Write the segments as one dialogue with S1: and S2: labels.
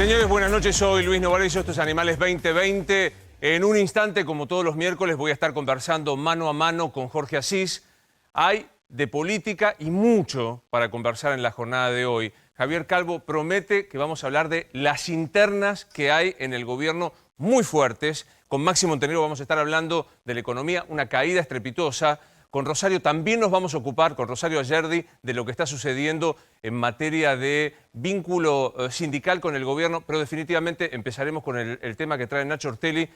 S1: Señores, buenas noches. Soy Luis Novarecio. Esto es Animales 2020. En un instante, como todos los miércoles, voy a estar conversando mano a mano con Jorge Asís. Hay de política y mucho para conversar en la jornada de hoy. Javier Calvo promete que vamos a hablar de las internas que hay en el gobierno muy fuertes. Con Máximo Montenegro vamos a estar hablando de la economía, una caída estrepitosa. Con Rosario también nos vamos a ocupar, con Rosario Ayerdi, de lo que está sucediendo en materia de vínculo sindical con el gobierno, pero definitivamente empezaremos con el tema que trae Nacho Ortelli.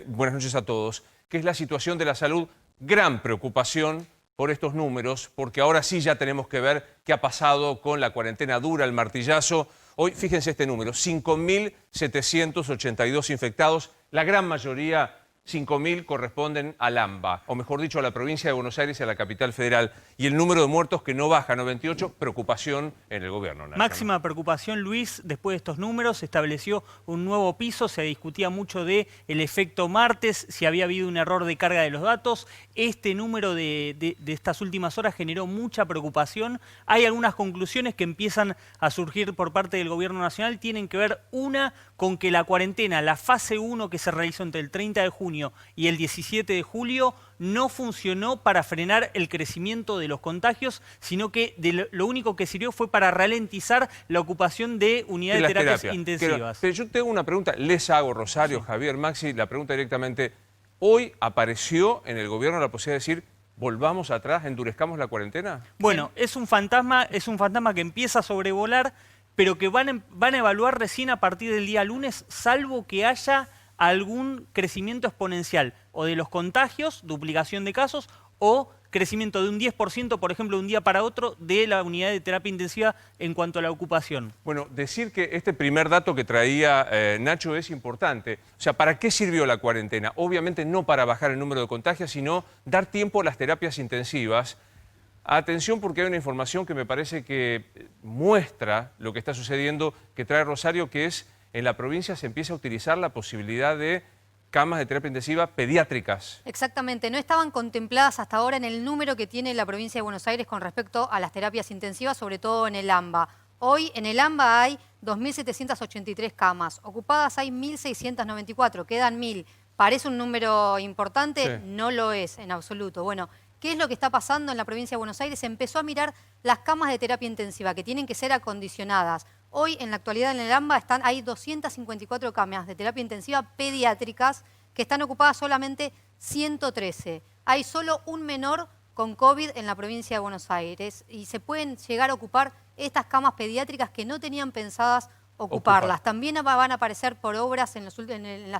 S1: Buenas noches a todos, que es la situación de la salud. Gran preocupación por estos números, porque ahora sí ya tenemos que ver qué ha pasado con la cuarentena dura, el martillazo. Hoy, fíjense este número, 5.782 infectados, la gran mayoría 5.000 corresponden al AMBA, o mejor dicho, a la provincia de Buenos Aires y a la capital federal. Y el número de muertos que no baja, 98, preocupación en el gobierno nacional.
S2: Máxima preocupación, Luis. Después de estos números se estableció un nuevo piso. Se discutía mucho del efecto martes, si había habido un error de carga de los datos. Este número de estas últimas horas generó mucha preocupación. Hay algunas conclusiones que empiezan a surgir por parte del gobierno nacional. Tienen que ver, una, con que la cuarentena, la fase 1 que se realizó entre el 30 de junio y el 17 de julio, no funcionó para frenar el crecimiento de los contagios, sino que lo único que sirvió fue para ralentizar la ocupación de unidades de terapias intensivas.
S1: Pero yo tengo una pregunta, les hago, Rosario, sí. Javier, Maxi, la pregunta directamente. Hoy apareció en el gobierno la posibilidad de decir, volvamos atrás, endurezcamos la cuarentena.
S2: Bueno, es un fantasma que empieza a sobrevolar, pero que van a evaluar recién a partir del día lunes, salvo que haya algún crecimiento exponencial o de los contagios, duplicación de casos, o crecimiento de un 10%, por ejemplo, de un día para otro, de la unidad de terapia intensiva en cuanto a la ocupación.
S1: Bueno, decir que este primer dato que traía Nacho es importante. O sea, ¿para qué sirvió la cuarentena? Obviamente no para bajar el número de contagios, sino dar tiempo a las terapias intensivas. Atención, porque hay una información que me parece que muestra lo que está sucediendo, que trae Rosario, que es en la provincia se empieza a utilizar la posibilidad de camas de terapia intensiva pediátricas.
S3: Exactamente, no estaban contempladas hasta ahora en el número que tiene la provincia de Buenos Aires con respecto a las terapias intensivas, sobre todo en el AMBA. Hoy en el AMBA hay 2.783 camas, ocupadas hay 1.694, quedan 1.000. ¿Parece un número importante? Sí. No lo es en absoluto. Bueno, ¿qué es lo que está pasando en la provincia de Buenos Aires? Se empezó a mirar las camas de terapia intensiva que tienen que ser acondicionadas. Hoy, en la actualidad, en el AMBA hay 254 camas de terapia intensiva pediátricas que están ocupadas solamente 113. Hay solo un menor con COVID en la provincia de Buenos Aires y se pueden llegar a ocupar estas camas pediátricas que no tenían pensadas ocuparlas. También van a aparecer por obras en las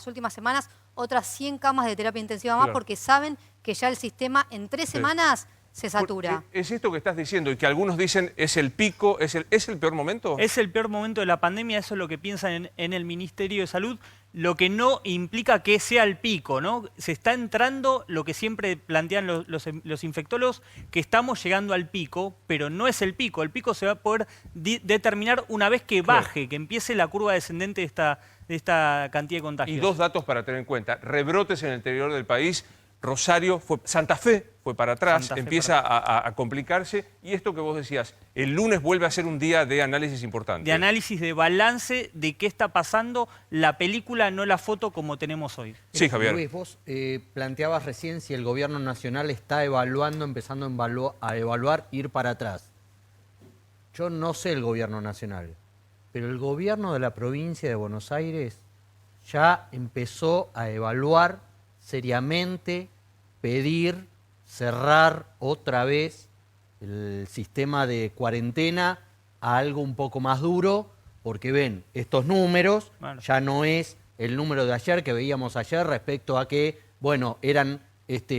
S3: últimas semanas otras 100 camas de terapia intensiva más, porque saben que ya el sistema en 3 semanas se satura.
S1: Es esto que estás diciendo y que algunos dicen es el pico, ¿es el peor momento?
S2: Es el peor momento de la pandemia, eso es lo que piensan en el Ministerio de Salud, lo que no implica que sea el pico, ¿no? Se está entrando lo que siempre plantean los infectólogos, que estamos llegando al pico, pero no es el pico se va a poder determinar una vez que baje, que empiece la curva descendente de esta cantidad de contagios.
S1: Y dos datos para tener en cuenta, rebrotes en el interior del país. Rosario, Santa Fe fue para atrás, empieza a complicarse. Y esto que vos decías, el lunes vuelve a ser un día de análisis importante.
S2: De análisis, de balance de qué está pasando, la película, no la foto como tenemos hoy.
S1: Sí, Javier.
S4: Luis, vos planteabas recién si el gobierno nacional está empezando a evaluar ir para atrás. Yo no sé el gobierno nacional, pero el gobierno de la provincia de Buenos Aires ya empezó a evaluar seriamente, pedir, cerrar otra vez el sistema de cuarentena a algo un poco más duro, porque ven, estos números ya no es el número de ayer que veíamos ayer respecto a que, bueno, eran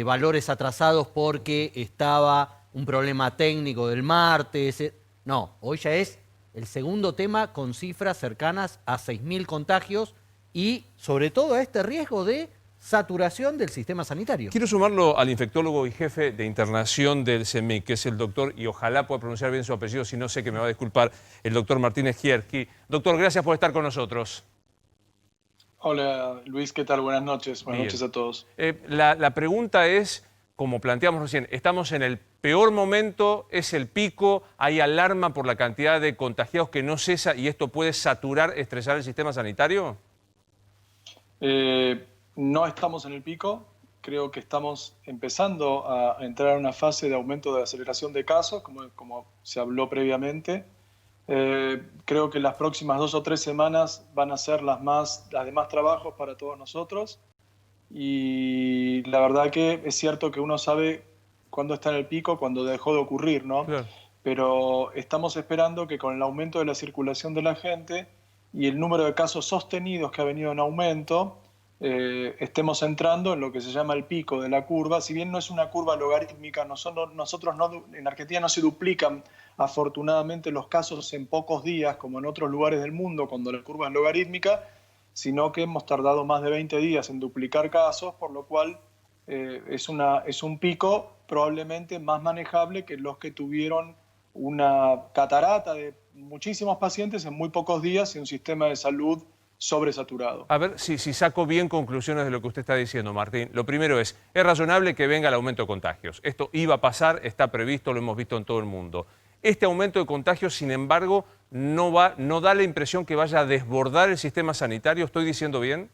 S4: valores atrasados porque estaba un problema técnico del martes. No, hoy ya es el segundo tema con cifras cercanas a 6.000 contagios y sobre todo a este riesgo de saturación del sistema sanitario.
S1: Quiero sumarlo al infectólogo y jefe de internación del CEMIC, que es el doctor, y ojalá pueda pronunciar bien su apellido, si no sé que me va a disculpar, el doctor Martínez Gierski. Doctor, gracias por estar con nosotros.
S5: Hola Luis, ¿qué tal? Buenas noches. Buenas noches a todos.
S1: La pregunta es, como planteamos recién, estamos en el peor momento, es el pico, hay alarma por la cantidad de contagiados que no cesa y esto puede saturar, estresar el sistema sanitario?
S5: No estamos en el pico, creo que estamos empezando a entrar en una fase de aumento de aceleración de casos, como se habló previamente. Creo que las próximas 2 o 3 semanas van a ser las de más trabajos para todos nosotros, y la verdad que es cierto que uno sabe cuándo está en el pico, cuando dejó de ocurrir, ¿no?
S1: Claro.
S5: Pero estamos esperando que con el aumento de la circulación de la gente y el número de casos sostenidos que ha venido en aumento, estemos entrando en lo que se llama el pico de la curva. Si bien no es una curva logarítmica, en Argentina no se duplican afortunadamente los casos en pocos días, como en otros lugares del mundo cuando la curva es logarítmica, sino que hemos tardado más de 20 días en duplicar casos, por lo cual es un pico probablemente más manejable que los que tuvieron una catarata de muchísimos pacientes en muy pocos días y un sistema de salud sobresaturado.
S1: A ver si saco bien conclusiones de lo que usted está diciendo, Martín. Lo primero es razonable que venga el aumento de contagios. Esto iba a pasar, está previsto, lo hemos visto en todo el mundo. Este aumento de contagios, sin embargo, no da la impresión que vaya a desbordar el sistema sanitario. ¿Estoy diciendo bien?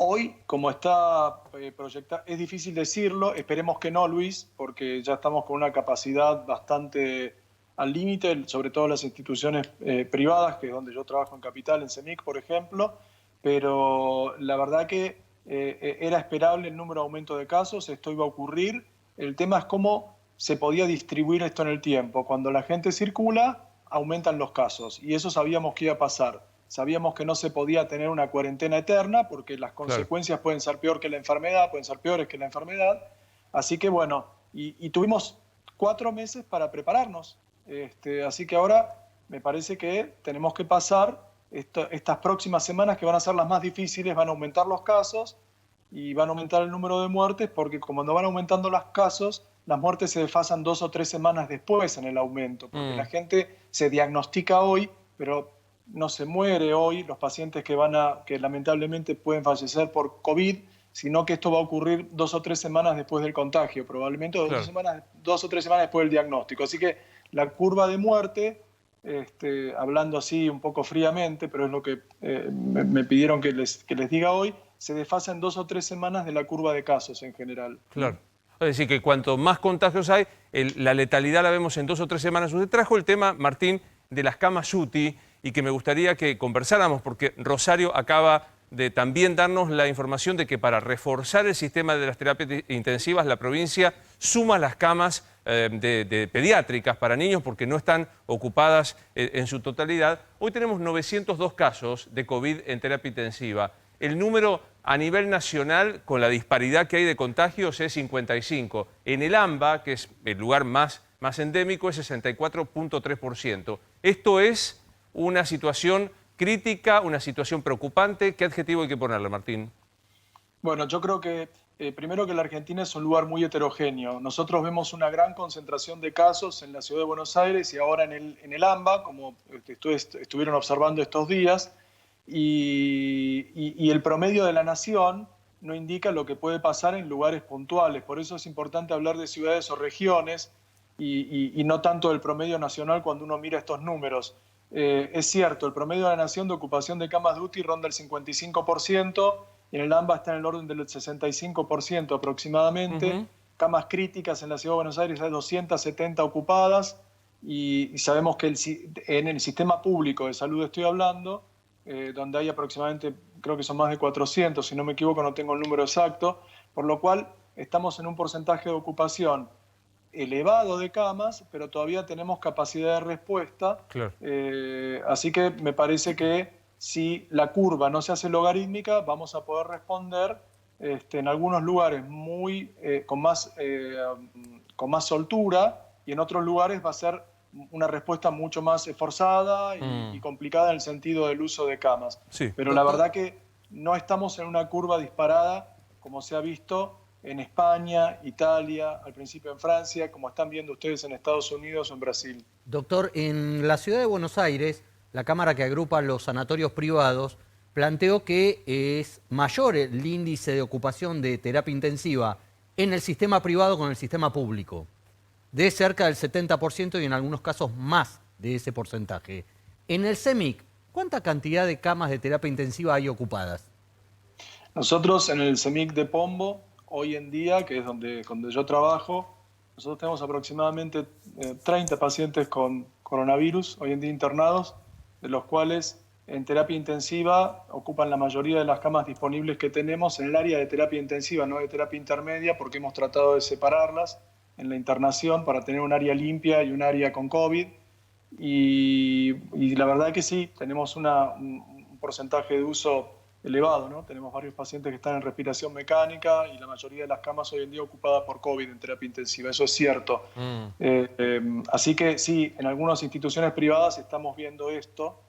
S5: Hoy, como está proyectado, es difícil decirlo, esperemos que no, Luis, porque ya estamos con una capacidad bastante al límite, sobre todo las instituciones privadas, que es donde yo trabajo en Capital, en CEMIC, por ejemplo, pero la verdad que era esperable el número de aumento de casos, esto iba a ocurrir. El tema es cómo se podía distribuir esto en el tiempo. Cuando la gente circula, aumentan los casos, y eso sabíamos que iba a pasar. Sabíamos que no se podía tener una cuarentena eterna porque las consecuencias pueden ser peor que la enfermedad, pueden ser peores que la enfermedad. Así que bueno, y tuvimos 4 meses para prepararnos. Así que ahora me parece que tenemos que pasar estas próximas semanas, que van a ser las más difíciles. Van a aumentar los casos y van a aumentar el número de muertes, porque cuando van aumentando los casos, las muertes se desfasan 2 o 3 semanas después en el aumento, porque la gente se diagnostica hoy, pero no se muere hoy los pacientes que lamentablemente pueden fallecer por COVID, sino que esto va a ocurrir 2 o 3 semanas después del contagio, probablemente, o 2 o 3 semanas después del diagnóstico. Así que la curva de muerte, hablando así un poco fríamente, pero es lo que me pidieron que les diga hoy, se desfasa en 2 o 3 semanas de la curva de casos en general.
S1: Claro. Es decir, que cuanto más contagios hay, la letalidad la vemos en 2 o 3 semanas. Usted trajo el tema, Martín, de las camas UTI, y que me gustaría que conversáramos, porque Rosario acaba de también darnos la información de que para reforzar el sistema de las terapias intensivas, la provincia suma las camas de pediátricas para niños porque no están ocupadas en su totalidad. Hoy tenemos 902 casos de COVID en terapia intensiva. El número a nivel nacional, con la disparidad que hay de contagios, es 55. En el AMBA, que es el lugar más endémico, es 64.3%. Esto es una situación crítica, una situación preocupante. ¿Qué adjetivo hay que ponerle, Martín?
S5: Bueno, yo creo que primero que la Argentina es un lugar muy heterogéneo. Nosotros vemos una gran concentración de casos en la ciudad de Buenos Aires y ahora en el AMBA, como estuvieron observando estos días, y el promedio de la nación no indica lo que puede pasar en lugares puntuales. Por eso es importante hablar de ciudades o regiones y no tanto del promedio nacional cuando uno mira estos números. Es cierto, el promedio de la nación de ocupación de camas de UTI ronda el 55%, y en el AMBA está en el orden del 65% aproximadamente. Camas críticas en la ciudad de Buenos Aires hay 270 ocupadas, y sabemos que en el sistema público de salud estoy hablando, donde hay aproximadamente, creo que son más de 400, si no me equivoco, no tengo el número exacto, por lo cual estamos en un porcentaje de ocupación elevado de camas, pero todavía tenemos capacidad de respuesta.
S1: Claro.
S5: Así que me parece que si la curva no se hace logarítmica, vamos a poder responder en algunos lugares con más soltura, y en otros lugares va a ser una respuesta mucho más esforzada y complicada en el sentido del uso de camas.
S1: Sí.
S5: Pero la verdad que no estamos en una curva disparada como se ha visto en España, Italia, al principio en Francia, como están viendo ustedes en Estados Unidos o en Brasil.
S4: Doctor, en la ciudad de Buenos Aires, la Cámara que agrupa los sanatorios privados planteó que es mayor el índice de ocupación de terapia intensiva en el sistema privado con el sistema público, de cerca del 70% y en algunos casos más de ese porcentaje. En el CEMIC, ¿cuánta cantidad de camas de terapia intensiva hay ocupadas?
S5: Nosotros en el CEMIC de Pombo, hoy en día, que es donde yo trabajo, nosotros tenemos aproximadamente 30 pacientes con coronavirus hoy en día internados, de los cuales en terapia intensiva ocupan la mayoría de las camas disponibles que tenemos en el área de terapia intensiva, no de terapia intermedia, porque hemos tratado de separarlas en la internación para tener un área limpia y un área con COVID. Y la verdad que sí, tenemos un porcentaje de uso elevado, ¿no? Tenemos varios pacientes que están en respiración mecánica y la mayoría de las camas hoy en día ocupadas por COVID en terapia intensiva, eso es cierto. Así que sí, en algunas instituciones privadas estamos viendo esto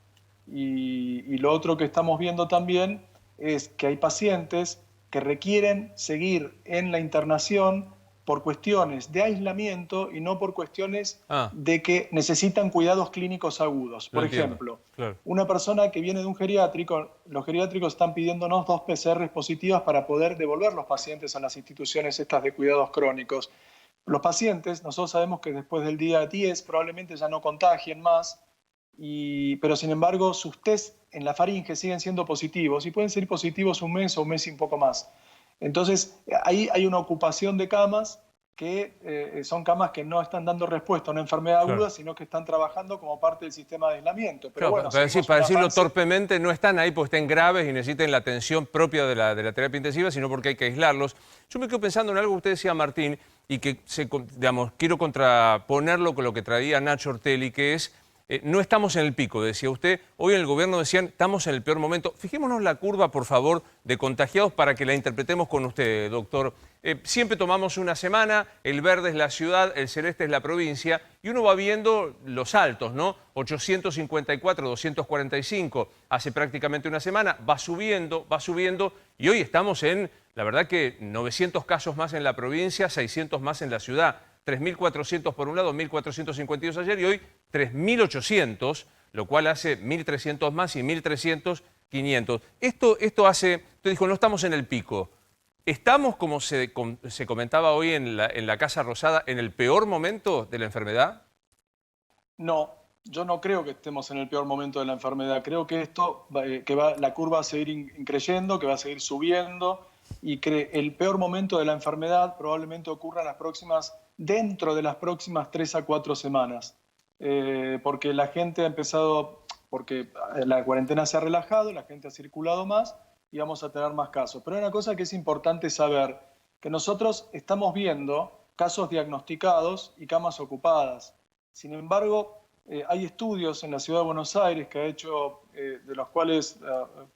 S5: y lo otro que estamos viendo también es que hay pacientes que requieren seguir en la internación por cuestiones de aislamiento y no por cuestiones de que necesitan cuidados clínicos agudos. Por ejemplo, claro, una persona que viene de un geriátrico, los geriátricos están pidiéndonos 2 PCR positivas para poder devolver los pacientes a las instituciones estas de cuidados crónicos. Los pacientes, nosotros sabemos que después del día 10 probablemente ya no contagien más, pero sin embargo sus test en la faringe siguen siendo positivos y pueden ser positivos un mes o un mes y un poco más. Entonces, ahí hay una ocupación de camas que son camas que no están dando respuesta a una enfermedad aguda, sino que están trabajando como parte del sistema de aislamiento. Pero bueno,
S1: para decirlo torpemente, no están ahí porque estén graves y necesiten la atención propia de la terapia intensiva, sino porque hay que aislarlos. Yo me quedo pensando en algo que usted decía, Martín, y que quiero contraponerlo con lo que traía Nacho Ortelli, que es... no estamos en el pico, decía usted. Hoy en el gobierno decían, estamos en el peor momento. Fijémonos la curva, por favor, de contagiados para que la interpretemos con usted, doctor. Siempre tomamos una semana, el verde es la ciudad, el celeste es la provincia, y uno va viendo los altos, ¿no? 854, 245, hace prácticamente una semana, va subiendo, y hoy estamos en, la verdad que 900 casos más en la provincia, 600 más en la ciudad. 3.400 por un lado, 1.452 ayer y hoy 3.800, lo cual hace 1.300 más y 1.300, 500. Esto hace, usted dijo, no estamos en el pico. ¿Estamos, como se comentaba hoy en la Casa Rosada, en el peor momento de la enfermedad?
S5: No, yo no creo que estemos en el peor momento de la enfermedad. Creo que la curva va a seguir creciendo, que va a seguir subiendo y que el peor momento de la enfermedad probablemente ocurra dentro de las próximas 3 a 4 semanas. Porque la gente ha empezado, porque la cuarentena se ha relajado, la gente ha circulado más y vamos a tener más casos. Pero hay una cosa que es importante saber, que nosotros estamos viendo casos diagnosticados y camas ocupadas. Sin embargo, hay estudios en la Ciudad de Buenos Aires que ha hecho, de los cuales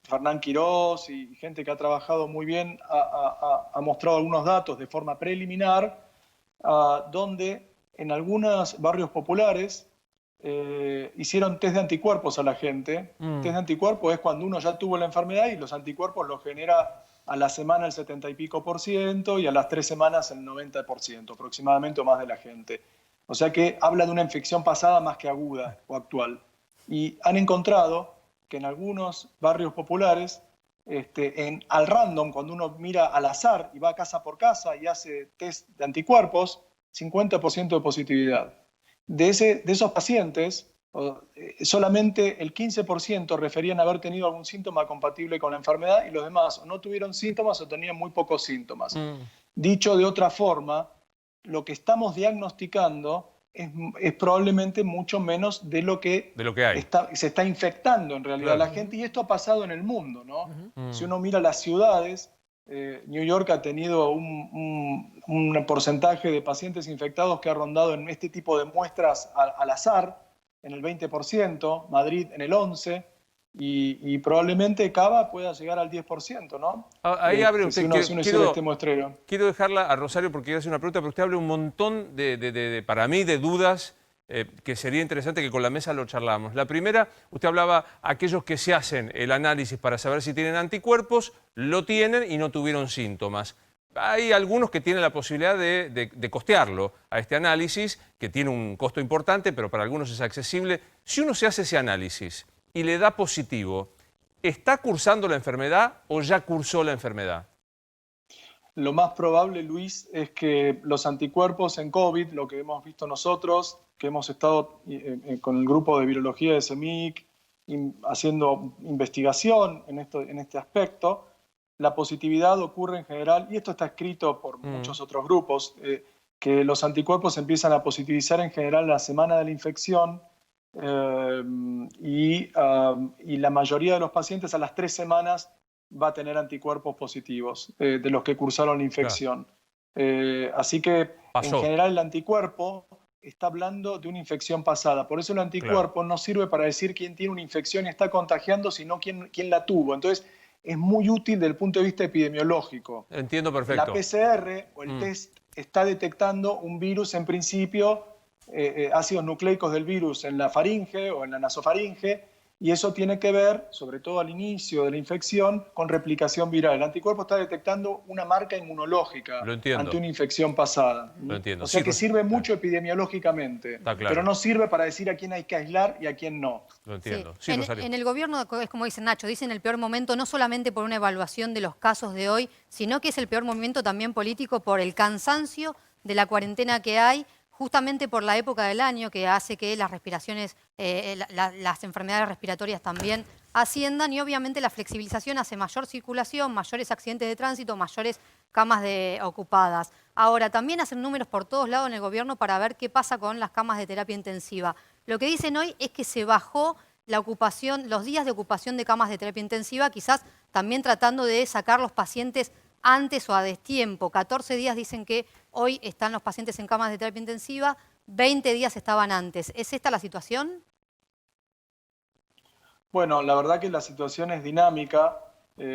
S5: Fernán Quirós y gente que ha trabajado muy bien ha mostrado algunos datos de forma preliminar, donde en algunos barrios populares hicieron test de anticuerpos a la gente. Test de anticuerpos es cuando uno ya tuvo la enfermedad y los anticuerpos los genera a la semana el 70 y pico % y a las 3 semanas el 90% aproximadamente o más de la gente. O sea que habla de una infección pasada más que aguda o actual. Y han encontrado que en algunos barrios populares, al random, cuando uno mira al azar y va casa por casa y hace test de anticuerpos, 50% de positividad. De esos pacientes, solamente el 15% referían haber tenido algún síntoma compatible con la enfermedad y los demás o no tuvieron síntomas o tenían muy pocos síntomas. Dicho de otra forma, lo que estamos diagnosticando es probablemente mucho menos de lo que hay. Se está infectando en realidad la gente, y esto ha pasado en el mundo, ¿no? Si uno mira las ciudades, New York ha tenido un porcentaje de pacientes infectados que ha rondado en este tipo de muestras al azar en el 20%, Madrid en el 11%, y probablemente Cava pueda llegar al 10%, ¿no?
S1: Ahí abre usted,
S5: si uno hiciera este muestreo.
S1: Quiero dejarla a Rosario porque quiero hacer una pregunta, pero usted abre un montón para mí, de dudas que sería interesante que con la mesa lo charlamos. La primera, usted hablaba aquellos que se hacen el análisis para saber si tienen anticuerpos, lo tienen y no tuvieron síntomas. Hay algunos que tienen la posibilidad de costearlo a este análisis, que tiene un costo importante, pero para algunos es accesible. Si uno se hace ese análisis y le da positivo, ¿está cursando la enfermedad o ya cursó la enfermedad?
S5: lo más probable, Luis, es que los anticuerpos en COVID, lo que hemos visto nosotros, que hemos estado con el grupo de virología de CEMIC, haciendo investigación en este aspecto, la positividad ocurre en general, y esto está escrito por muchos otros grupos, que los anticuerpos empiezan a positivizar en general la semana de la infección, y la mayoría de los pacientes a las 3 semanas va a tener anticuerpos positivos de los que cursaron la infección. Así que en general el anticuerpo está hablando de una infección pasada. Por eso el anticuerpo no sirve para decir quién tiene una infección y está contagiando, sino quién la tuvo. Entonces es muy útil desde el punto de vista epidemiológico.
S1: Entiendo perfecto.
S5: La PCR o el test está detectando un virus en principio, ácidos nucleicos del virus en la faringe o en la nasofaringe, y eso tiene que ver, sobre todo al inicio de la infección, con replicación viral. El anticuerpo está detectando una marca inmunológica ante una infección pasada.
S1: Lo entiendo.
S5: O sea que sirve mucho epidemiológicamente, pero no sirve para decir a quién hay que aislar y a quién no.
S1: Lo entiendo.
S3: Sí, en el gobierno, es como dice Nacho, dicen el peor momento no solamente por una evaluación de los casos de hoy, sino que es el peor momento también político por el cansancio de la cuarentena que hay, justamente por la época del año que hace que las respiraciones, las enfermedades respiratorias también asciendan, y obviamente la flexibilización hace mayor circulación, mayores accidentes de tránsito, mayores camas ocupadas. Ahora, también hacen números por todos lados en el gobierno para ver qué pasa con las camas de terapia intensiva. Lo que dicen hoy es que se bajó la ocupación, los días de ocupación de camas de terapia intensiva, quizás también tratando de sacar los pacientes antes o a destiempo. 14 días dicen que hoy están los pacientes en camas de terapia intensiva, 20 días estaban antes. ¿Es esta la situación?
S5: Bueno, la verdad que la situación es dinámica.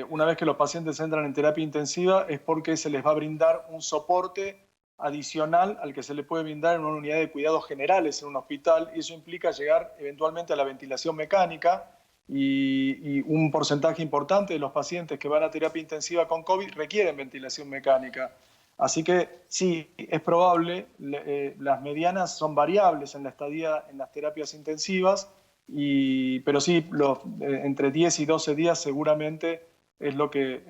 S5: Una vez que los pacientes entran en terapia intensiva es porque se les va a brindar un soporte adicional al que se le puede brindar en una unidad de cuidados generales en un hospital, y eso implica llegar eventualmente a la ventilación mecánica, y un porcentaje importante de los pacientes que van a terapia intensiva con COVID requieren ventilación mecánica. Así que sí, es probable, las medianas son variables en la estadía en las terapias intensivas, pero sí, entre 10 y 12 días seguramente es lo que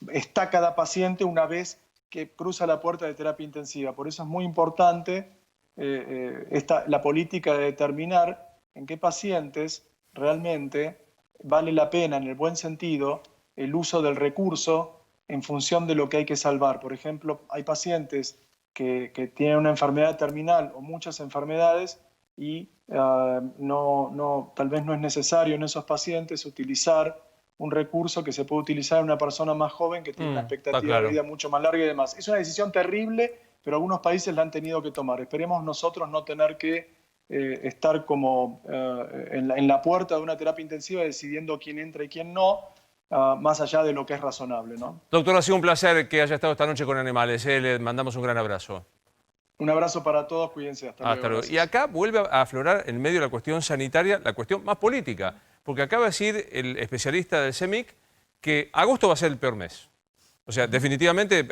S5: está cada paciente una vez que cruza la puerta de terapia intensiva. Por eso es muy importante la política de determinar en qué pacientes realmente vale la pena, en el buen sentido, el uso del recurso en función de lo que hay que salvar. Por ejemplo, hay pacientes que tienen una enfermedad terminal o muchas enfermedades y tal vez no es necesario en esos pacientes utilizar un recurso que se puede utilizar en una persona más joven que tiene una expectativa de vida mucho más larga y demás. Es una decisión terrible, pero algunos países la han tenido que tomar. Esperemos nosotros no tener que estar como en la puerta de una terapia intensiva decidiendo quién entra y quién no, más allá de lo que es razonable, ¿no?
S1: Doctor, ha sido un placer que haya estado esta noche con Animales. Le mandamos un gran abrazo.
S5: Un abrazo para todos, cuídense. Hasta luego.
S1: Y acá vuelve a aflorar en medio de la cuestión sanitaria, la cuestión más política, porque acaba de decir el especialista del CEMIC que agosto va a ser el peor mes. O sea, definitivamente,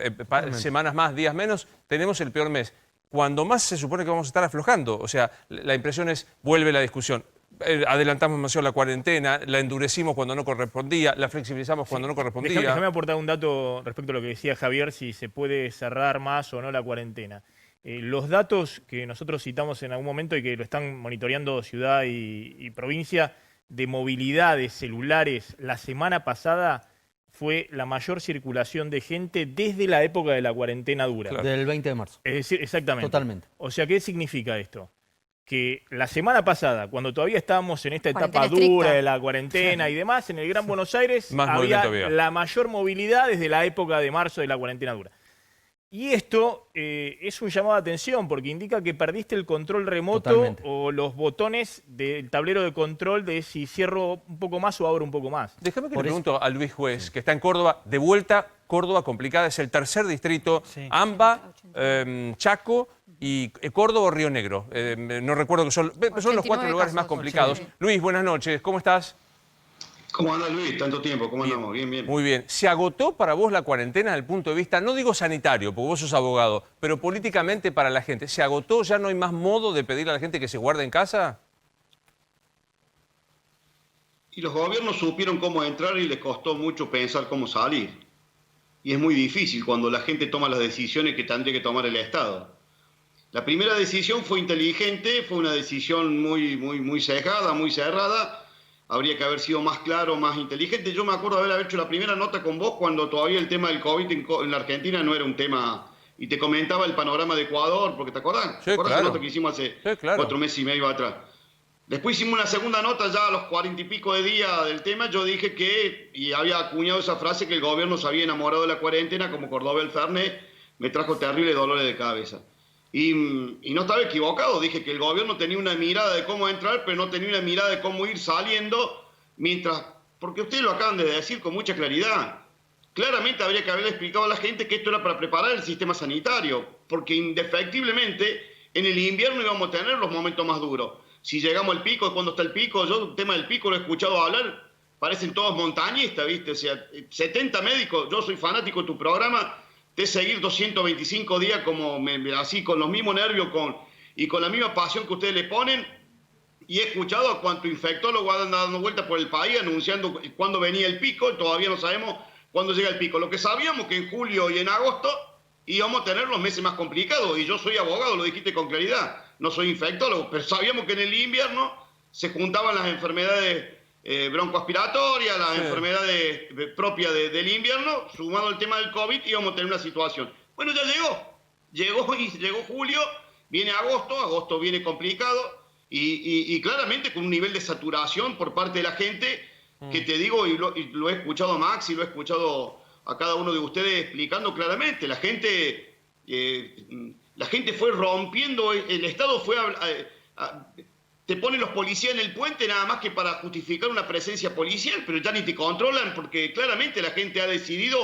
S1: semanas más, días menos, tenemos el peor mes. Cuando más se supone que vamos a estar aflojando. O sea, la impresión es, vuelve la discusión. Adelantamos demasiado la cuarentena, la endurecimos cuando no correspondía, la flexibilizamos cuando no correspondía.
S6: Déjame aportar un dato respecto a lo que decía Javier, si se puede cerrar más o no la cuarentena. Los datos que nosotros citamos en algún momento y que lo están monitoreando ciudad y provincia de movilidad de celulares la semana pasada fue la mayor circulación de gente desde la época de la cuarentena dura.
S4: Claro. Del 20 de marzo.
S6: Es decir, exactamente.
S4: Totalmente.
S6: O sea, ¿qué significa esto? Que la semana pasada, cuando todavía estábamos en esta etapa dura de la cuarentena y demás, en el Gran Buenos Aires había la mayor movilidad desde la época de marzo de la cuarentena dura. Y esto es un llamado de atención porque indica que perdiste el control remoto o los botones del tablero de control de si cierro un poco más o abro un poco más.
S1: Déjame que le pregunto a Luis Juez, que está en Córdoba, de vuelta, Córdoba complicada, es el tercer distrito, AMBA, Chaco y Córdoba o Río Negro. No recuerdo que son los 4 lugares más complicados. Luis, buenas noches, ¿cómo estás?
S7: ¿Cómo anda Luis? Tanto tiempo, ¿cómo andamos? Bien, bien.
S1: Muy bien. ¿Se agotó para vos la cuarentena desde el punto de vista, no digo sanitario, porque vos sos abogado, pero políticamente para la gente? ¿Se agotó? ¿Ya no hay más modo de pedirle a la gente que se guarde en casa?
S7: Y los gobiernos supieron cómo entrar y les costó mucho pensar cómo salir. y es muy difícil cuando la gente toma las decisiones que tendría que tomar el Estado. La primera decisión fue inteligente, fue una decisión muy cejada, muy cerrada. Habría que haber sido más claro, más inteligente. Yo me acuerdo de haber hecho la primera nota con vos cuando todavía el tema del COVID en la Argentina no era un tema. Y te comentaba el panorama de Ecuador, porque ¿te acordás?
S1: Sí,
S7: ¿Te acordás
S1: claro.
S7: la nota que hicimos hace
S1: Sí, claro.
S7: 4 meses y medio atrás? Después hicimos una segunda nota ya a los 40 y pico de días del tema. Yo dije que, y había acuñado esa frase, que el gobierno se había enamorado de la cuarentena, como Córdoba el Fernet, me trajo terribles dolores de cabeza. Y no estaba equivocado, dije que el gobierno tenía una mirada de cómo entrar, pero no tenía una mirada de cómo ir saliendo, porque ustedes lo acaban de decir con mucha claridad. Claramente habría que haberle explicado a la gente que esto era para preparar el sistema sanitario, porque indefectiblemente en el invierno íbamos a tener los momentos más duros. Si llegamos al pico, ¿cuándo está el pico? Yo el tema del pico lo he escuchado hablar, parecen todos montañistas, ¿viste? O sea, 70 médicos, yo soy fanático de tu programa, de seguir 225 días así, con los mismos nervios y con la misma pasión que ustedes le ponen, y he escuchado a cuánto infectólogo andan dando vueltas por el país anunciando cuándo venía el pico. Todavía no sabemos cuándo llega el pico. Lo que sabíamos que en julio y en agosto íbamos a tener los meses más complicados, y yo soy abogado, lo dijiste con claridad, no soy infectólogo, pero sabíamos que en el invierno se juntaban las enfermedades broncoaspiratorias, las enfermedades propias del invierno, sumado al tema del COVID, íbamos a tener una situación. Bueno, ya llegó julio, viene agosto viene complicado, y claramente con un nivel de saturación por parte de la gente, que te digo, y lo he escuchado a Max y lo he escuchado a cada uno de ustedes explicando claramente, la gente fue rompiendo, el Estado fue te ponen los policías en el puente nada más que para justificar una presencia policial, pero ya ni te controlan, porque claramente la gente ha decidido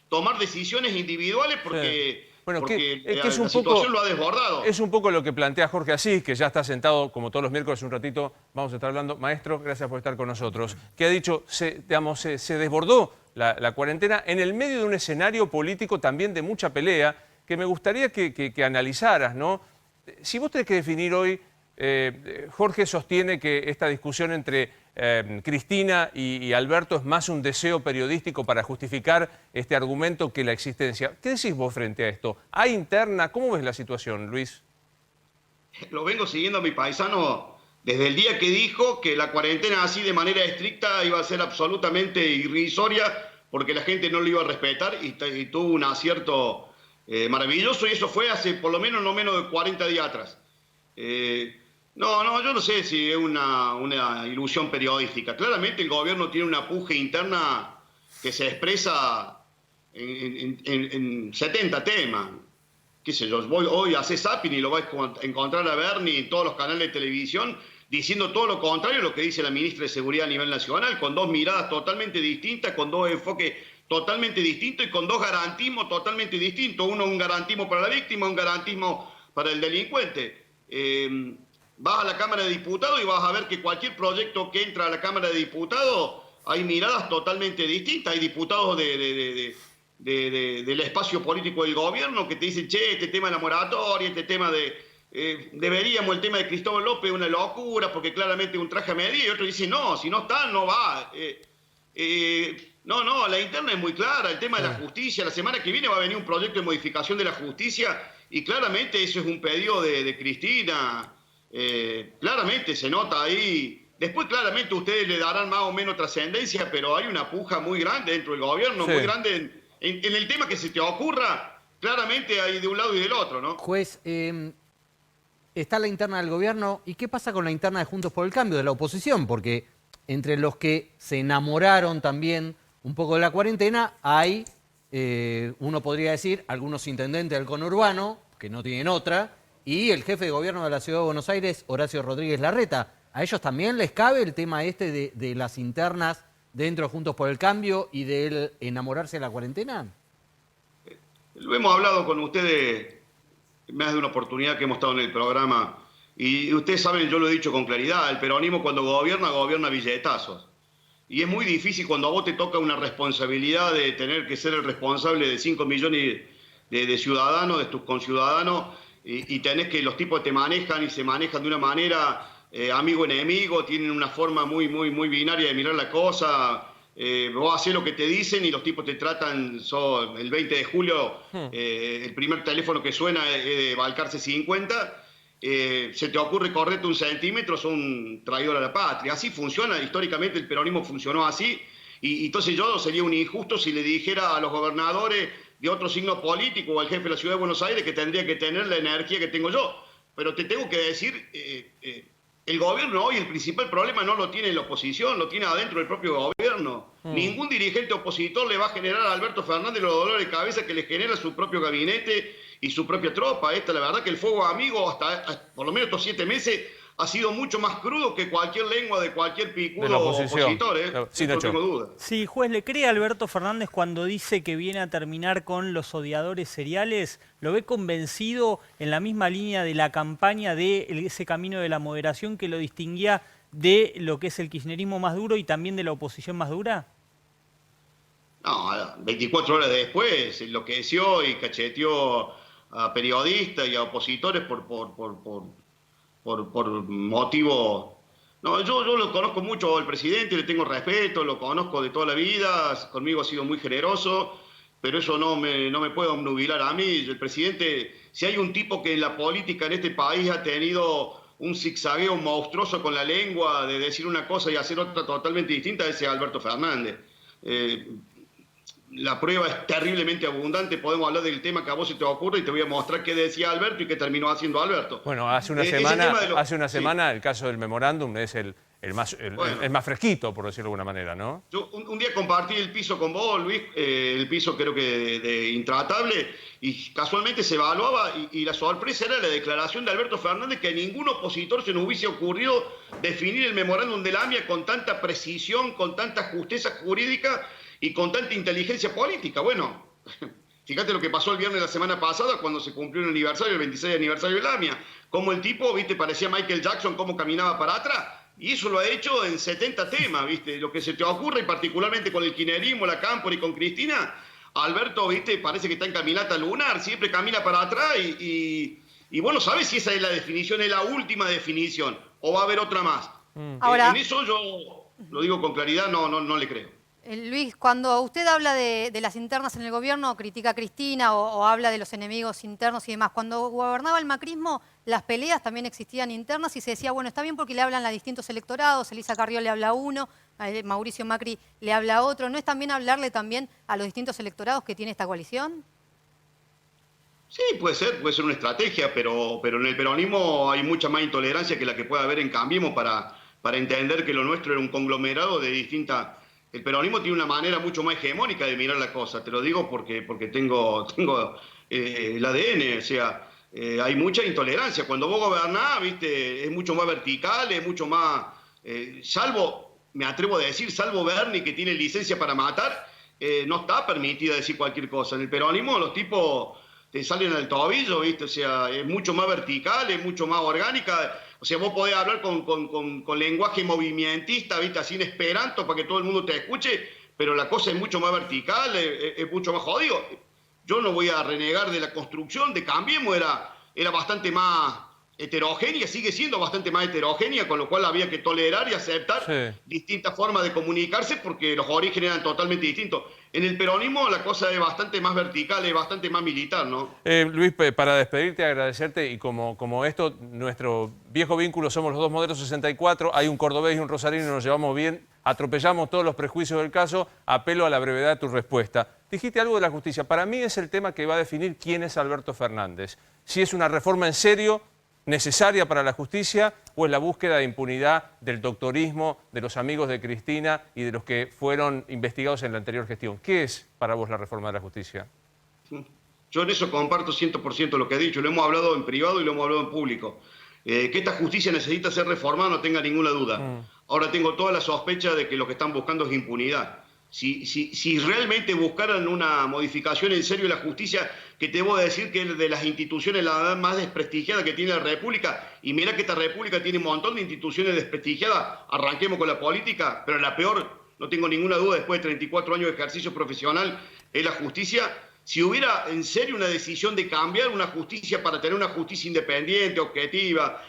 S7: tomar decisiones individuales porque...
S1: Sí. Bueno,
S7: porque
S1: que es
S7: la situación lo ha desbordado.
S1: Es un poco lo que plantea Jorge Asís, que ya está sentado como todos los miércoles un ratito. Vamos a estar hablando. Maestro, gracias por estar con nosotros. Que ha dicho, se desbordó la cuarentena en el medio de un escenario político también de mucha pelea, que me gustaría que analizaras, ¿no? Si vos tenés que definir hoy, Jorge sostiene que esta discusión entre Cristina y Alberto es más un deseo periodístico para justificar este argumento que la existencia. ¿Qué decís vos frente a esto? ¿Hay interna? ¿Cómo ves la situación, Luis?
S7: Lo vengo siguiendo a mi paisano desde el día que dijo que la cuarentena así de manera estricta iba a ser absolutamente irrisoria porque la gente no lo iba a respetar, y tuvo un acierto maravilloso, y eso fue hace por lo menos no menos de 40 días atrás. Yo no sé si es una ilusión periodística. Claramente el gobierno tiene una puja interna que se expresa en 70 temas. Qué sé yo, hoy hace zapping y lo vais a encontrar a Bernie en todos los canales de televisión diciendo todo lo contrario a lo que dice la ministra de Seguridad a nivel nacional, con dos miradas totalmente distintas, con dos enfoques totalmente distintos y con dos garantismos totalmente distintos. Uno un garantismo para la víctima, un garantismo para el delincuente. Vas a la Cámara de Diputados y vas a ver que cualquier proyecto que entra a la Cámara de Diputados hay miradas totalmente distintas. Hay diputados del espacio político del gobierno que te dicen, che, este tema de la moratoria, este tema deberíamos, el tema de Cristóbal López, una locura, porque claramente es un traje a medida, y otros dicen, no, si no está, no va. La interna es muy clara, el tema de la justicia, la semana que viene va a venir un proyecto de modificación de la justicia, y claramente eso es un pedido de Cristina. Claramente se nota ahí. Después claramente ustedes le darán más o menos trascendencia, pero hay una puja muy grande dentro del gobierno, muy grande en el tema que se te ocurra. Claramente hay de un lado y del otro, ¿no?
S4: Juez, está la interna del gobierno, ¿y qué pasa con la interna de Juntos por el Cambio, de la oposición? Porque entre los que se enamoraron también un poco de la cuarentena hay, uno podría decir, algunos intendentes del conurbano, que no tienen otra, y el jefe de gobierno de la Ciudad de Buenos Aires, Horacio Rodríguez Larreta. ¿A ellos también les cabe el tema de las internas dentro de Juntos por el Cambio y de él enamorarse de la cuarentena?
S7: Lo hemos hablado con ustedes más de una oportunidad que hemos estado en el programa, y ustedes saben, yo lo he dicho con claridad, el peronismo cuando gobierna a billetazos. Y es muy difícil cuando a vos te toca una responsabilidad de tener que ser el responsable de 5 millones de ciudadanos, de tus conciudadanos, y tenés que los tipos te manejan y se manejan de una manera amigo-enemigo, tienen una forma muy binaria de mirar la cosa, vos haces lo que te dicen y los tipos te tratan, el 20 de julio, el primer teléfono que suena es de Balcarce 50, se te ocurre correrte un centímetro, sos un traidor a la patria. Así funciona, históricamente el peronismo funcionó así, y entonces yo sería un injusto si le dijera a los gobernadores de otro signo político o al jefe de la Ciudad de Buenos Aires que tendría que tener la energía que tengo yo. Pero te tengo que decir, el gobierno hoy, el principal problema no lo tiene la oposición, lo tiene adentro del propio gobierno. Ningún dirigente opositor le va a generar a Alberto Fernández los dolores de cabeza que le genera su propio gabinete y su propia tropa. La verdad que el fuego amigo, hasta por lo menos estos 7 meses, ha sido mucho más crudo que cualquier lengua de cualquier picudo opositor,
S1: Sí,
S7: no tengo duda.
S2: Sí, juez, ¿le cree a Alberto Fernández cuando dice que viene a terminar con los odiadores seriales? ¿Lo ve convencido en la misma línea de la campaña de ese camino de la moderación que lo distinguía de lo que es el kirchnerismo más duro y también de la oposición más dura?
S7: No, 24 horas después enloqueció y cacheteó a periodistas y a opositores por motivo. No, yo lo conozco mucho al presidente, le tengo respeto, lo conozco de toda la vida, conmigo ha sido muy generoso, pero eso no me puede obnubilar a mí. El presidente, si hay un tipo que en la política en este país ha tenido un zigzagueo monstruoso con la lengua, de decir una cosa y hacer otra totalmente distinta, ese es Alberto Fernández. La prueba es terriblemente abundante, podemos hablar del tema que a vos se te ocurre y te voy a mostrar qué decía Alberto y qué terminó haciendo Alberto.
S1: Bueno, hace una semana el caso del memorándum es el más fresquito, por decirlo de alguna manera, ¿no?
S7: Yo un día compartí el piso con vos, Luis, el piso creo que de intratable, y casualmente se evaluaba y la sorpresa era la declaración de Alberto Fernández que a ningún opositor se nos hubiese ocurrido definir el memorándum de la AMIA con tanta precisión, con tanta justeza jurídica y con tanta inteligencia política. Bueno, fíjate lo que pasó el viernes de la semana pasada cuando se cumplió el 26 aniversario de la AMIA. Como el tipo, viste, parecía Michael Jackson, cómo caminaba para atrás. Y eso lo ha hecho en 70 temas, viste. Lo que se te ocurre, y particularmente con el kirchnerismo, la Cámpora y con Cristina, Alberto, viste, parece que está en caminata lunar, siempre camina para atrás y bueno, ¿sabes si esa es la definición, es la última definición? ¿O va a haber otra más?
S3: Ahora,
S7: en eso yo lo digo con claridad, no le creo.
S3: Luis, cuando usted habla de las internas en el gobierno, critica a Cristina o habla de los enemigos internos y demás. Cuando gobernaba el macrismo, las peleas también existían internas y se decía, bueno, está bien porque le hablan a distintos electorados, Elisa Carrió le habla a uno, Mauricio Macri le habla a otro. ¿No es también hablarle también a los distintos electorados que tiene esta coalición?
S7: Sí, puede ser una estrategia, pero en el peronismo hay mucha más intolerancia que la que puede haber en Cambiemos para entender que lo nuestro era un conglomerado de distintas... El peronismo tiene una manera mucho más hegemónica de mirar la cosa, te lo digo porque tengo el ADN, o sea, hay mucha intolerancia. Cuando vos gobernás, viste, es mucho más vertical, es mucho más, salvo, me atrevo a decir, salvo Bernie que tiene licencia para matar, no está permitida decir cualquier cosa. En el peronismo los tipos te salen al tobillo, viste, o sea, es mucho más vertical, es mucho más orgánica. O sea, vos podés hablar con lenguaje movimentista, ¿viste? Así en esperanto para que todo el mundo te escuche, pero la cosa es mucho más vertical, es mucho más jodido. Yo no voy a renegar de la construcción, de Cambiemos era bastante más heterogénea, sigue siendo bastante más heterogénea, con lo cual había que tolerar y aceptar distintas formas de comunicarse porque los orígenes eran totalmente distintos. En el peronismo la cosa es bastante más vertical, es bastante más militar, ¿no?
S1: Luis, para despedirte, agradecerte, y como esto, nuestro viejo vínculo, somos los dos modelos 64, hay un cordobés y un rosarino y nos llevamos bien, atropellamos todos los prejuicios del caso, apelo a la brevedad de tu respuesta. Dijiste algo de la justicia, para mí es el tema que va a definir quién es Alberto Fernández. Si es una reforma en serio, necesaria para la justicia, o es la búsqueda de impunidad del doctorismo, de los amigos de Cristina y de los que fueron investigados en la anterior gestión. ¿Qué es para vos la reforma de la justicia?
S7: Yo en eso comparto 100% lo que he dicho. Lo hemos hablado en privado y lo hemos hablado en público. Que esta justicia necesita ser reformada, no tenga ninguna duda. Ahora tengo toda la sospecha de que lo que están buscando es impunidad. Si realmente buscaran una modificación en serio de la justicia, que te voy a decir que es de las instituciones la más desprestigiada que tiene la República, y mira que esta República tiene un montón de instituciones desprestigiadas, arranquemos con la política, pero la peor, no tengo ninguna duda, después de 34 años de ejercicio profesional, es la justicia. Si hubiera en serio una decisión de cambiar una justicia para tener una justicia independiente, objetiva,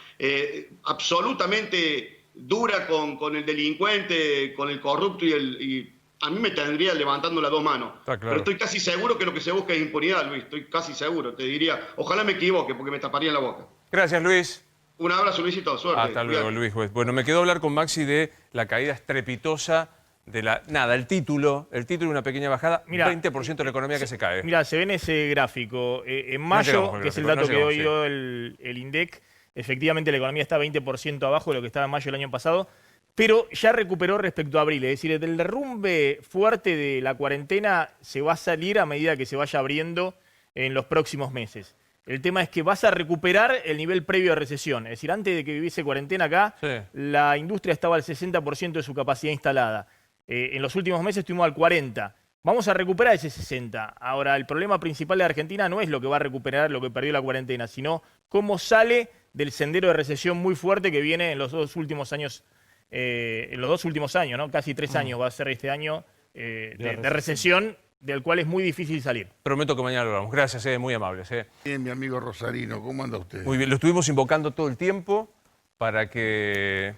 S7: absolutamente dura con el delincuente, con el corrupto y a mí me tendría levantando las dos manos.
S1: Claro.
S7: Pero estoy casi seguro que lo que se busca es impunidad, Luis. Estoy casi seguro. Te diría, ojalá me equivoque porque me taparía la boca.
S1: Gracias, Luis.
S7: Un abrazo, Luisito. Suerte.
S1: Hasta luego,
S7: Cuídate.
S1: Luis Juez. Bueno, me quedó hablar con Maxi de la caída estrepitosa de la... Nada, el título, una pequeña bajada,
S6: Mirá,
S1: 20% de la economía que se cae.
S6: Mira, se ve en ese gráfico. En
S1: No
S6: mayo,
S1: llegamos al
S6: que es el
S1: gráfico,
S6: dato
S1: no
S6: que hoy
S1: llegamos,
S6: dio el INDEC, efectivamente la economía está 20% abajo de lo que estaba en mayo del año pasado, pero ya recuperó respecto a abril. Es decir, del derrumbe fuerte de la cuarentena se va a salir a medida que se vaya abriendo en los próximos meses. El tema es que vas a recuperar el nivel previo de recesión. Es decir, antes de que viviese cuarentena acá,
S1: Sí.
S6: la industria estaba al 60% de su capacidad instalada. En los últimos meses estuvimos al 40%. Vamos a recuperar ese 60%. Ahora, el problema principal de Argentina no es lo que va a recuperar lo que perdió la cuarentena, sino cómo sale del sendero de recesión muy fuerte que viene en los dos últimos años, ¿no? Casi 3 años va a ser este año de recesión, del cual es muy difícil salir.
S1: Prometo que mañana lo hablamos. Gracias, muy amables.
S8: Bien, mi amigo Rosarino, ¿cómo anda usted?
S1: Muy bien, lo estuvimos invocando todo el tiempo para que...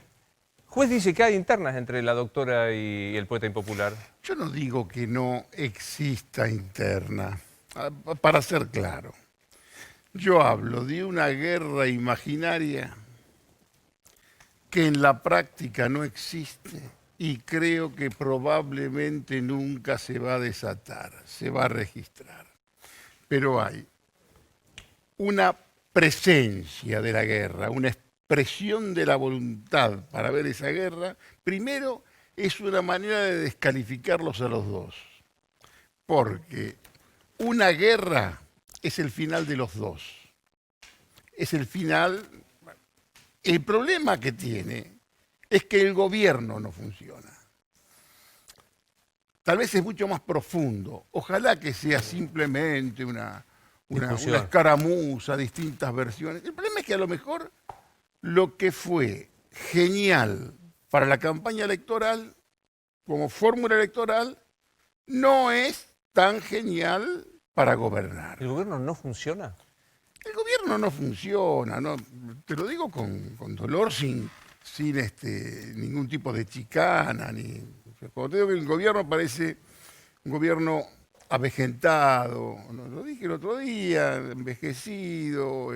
S1: Juez dice que hay internas entre la doctora y el poeta impopular.
S8: Yo no digo que no exista interna, para ser claro. Yo hablo de una guerra imaginaria que en la práctica no existe y creo que probablemente nunca se va a desatar, se va a registrar. Pero hay una presencia de la guerra, una expresión de la voluntad para ver esa guerra. Primero, es una manera de descalificarlos a los dos, porque una guerra es el final de los dos. Es el final. El problema que tiene es que el gobierno no funciona. Tal vez es mucho más profundo. Ojalá que sea simplemente una escaramuza, distintas versiones. El problema es que a lo mejor lo que fue genial para la campaña electoral, como fórmula electoral, no es tan genial para gobernar.
S1: ¿El gobierno no funciona?
S8: El gobierno no funciona, no, te lo digo con dolor, sin ningún tipo de chicana. Cuando te digo que el gobierno parece un gobierno avejentado, lo dije el otro día, envejecido,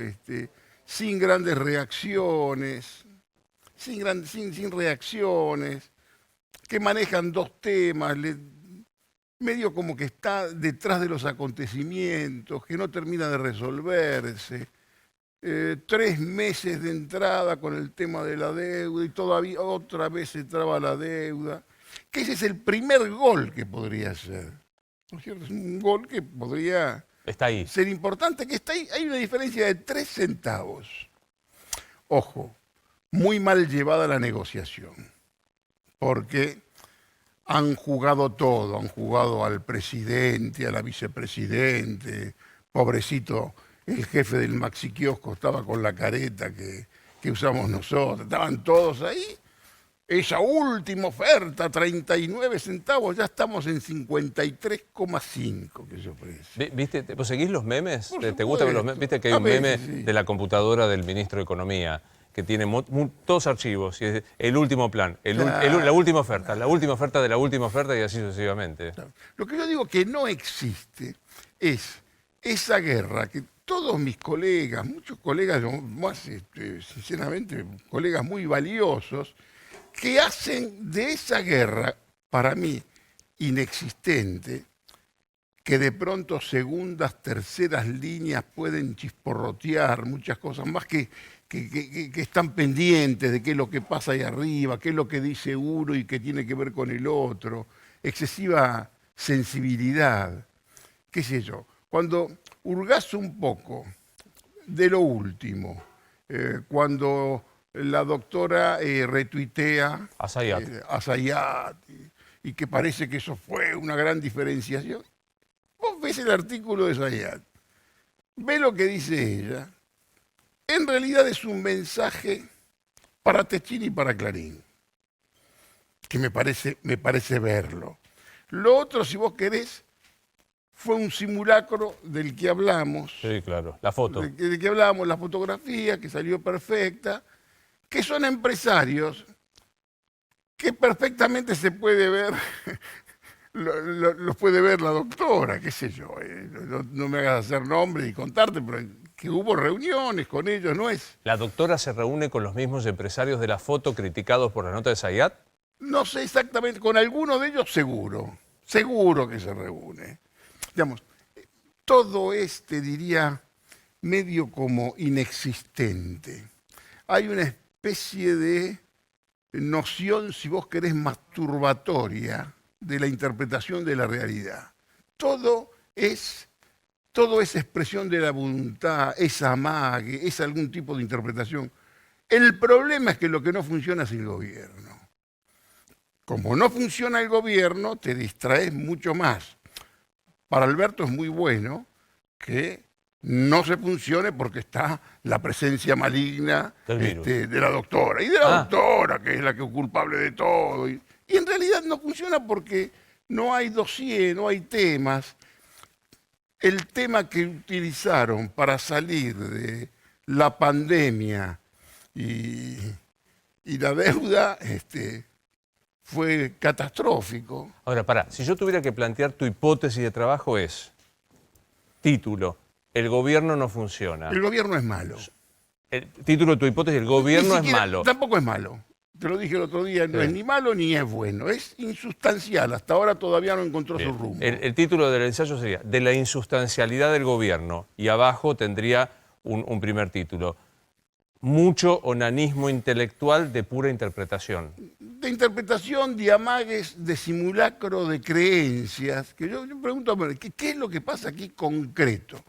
S8: sin grandes reacciones, sin reacciones, que manejan dos temas, medio como que está detrás de los acontecimientos, que no termina de resolverse. 3 meses de entrada con el tema de la deuda y todavía otra vez se traba la deuda. Que ese es el primer gol que podría ser. ¿No es cierto? Es un gol que podría ser importante, que está ahí. Hay una diferencia de 3 centavos. Ojo, muy mal llevada la negociación, porque han jugado todo, han jugado al presidente, a la vicepresidente, pobrecito, el jefe del Maxi Kiosco estaba con la careta que usamos nosotros, estaban todos ahí. Esa última oferta, 39 centavos, ya estamos en 53,5 que se ofrece.
S1: ¿Viste? ¿Vos seguís los memes? ¿Te gustan los memes? ¿Viste que hay un meme de la computadora del ministro de Economía que tiene todos archivos? Y es el último plan, la última oferta de la última oferta y así sucesivamente.
S8: Claro. Lo que yo digo que no existe es esa guerra que todos mis colegas, muchos colegas, más sinceramente, colegas muy valiosos, que hacen de esa guerra, para mí, inexistente, que de pronto segundas, terceras líneas pueden chisporrotear muchas cosas, más que están pendientes de qué es lo que pasa ahí arriba, qué es lo que dice uno y qué tiene que ver con el otro, excesiva sensibilidad, qué sé yo. Cuando hurgás un poco de lo último, cuando la doctora retuitea a Zayat y que parece que eso fue una gran diferenciación. Vos ves el artículo de Zayat, ves lo que dice ella. En realidad es un mensaje para Techín y para Clarín, que me parece verlo. Lo otro, si vos querés, fue un simulacro del que hablamos.
S1: Sí, claro, la foto.
S8: Del que hablamos, la fotografía, que salió perfecta, que son empresarios que perfectamente se puede ver los puede ver la doctora, qué sé yo. No me hagas hacer nombre y contarte, pero que hubo reuniones con ellos, no es...
S1: ¿La doctora se reúne con los mismos empresarios de la foto criticados por la nota de Zayat?
S8: No sé exactamente, con alguno de ellos seguro que se reúne. Digamos, todo diría, medio como inexistente. Hay una especie de noción, si vos querés, masturbatoria de la interpretación de la realidad. Todo es expresión de la voluntad, es amague, es algún tipo de interpretación. El problema es que lo que no funciona es el gobierno. Como no funciona el gobierno, te distraes mucho más. Para Alberto es muy bueno que no se funcione porque está la presencia maligna de la doctora. Y de la doctora, que es la que es culpable de todo. Y en realidad no funciona porque no hay dossier, no hay temas. El tema que utilizaron para salir de la pandemia y la deuda fue catastrófico.
S1: Ahora, pará, si yo tuviera que plantear tu hipótesis de trabajo es, título, el gobierno no funciona.
S8: El gobierno es malo.
S1: El título de tu hipótesis, el gobierno es malo.
S8: Tampoco es malo. Te lo dije el otro día, no es ni malo ni es bueno. Es insustancial. Hasta ahora todavía no encontró su rumbo.
S1: El título del ensayo sería de la insustancialidad del gobierno. Y abajo tendría un primer título. Mucho onanismo intelectual de pura interpretación.
S8: De interpretación, de amagues, de simulacro, de creencias. Que yo pregunto, ¿qué es lo que pasa aquí concreto?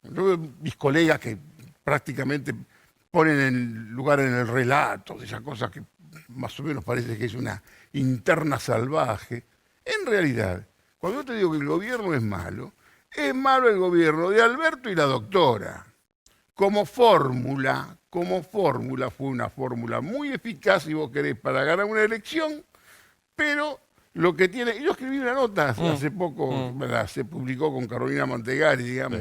S8: Yo veo mis colegas que prácticamente ponen el lugar en el relato, de esa cosa que más o menos parece que es una interna salvaje. En realidad, cuando yo te digo que el gobierno es malo el gobierno de Alberto y la doctora. Como fórmula fue una fórmula muy eficaz, si vos querés, para ganar una elección, pero lo que tiene... Yo escribí una nota hace poco, se publicó con Carolina Mantegari, digamos,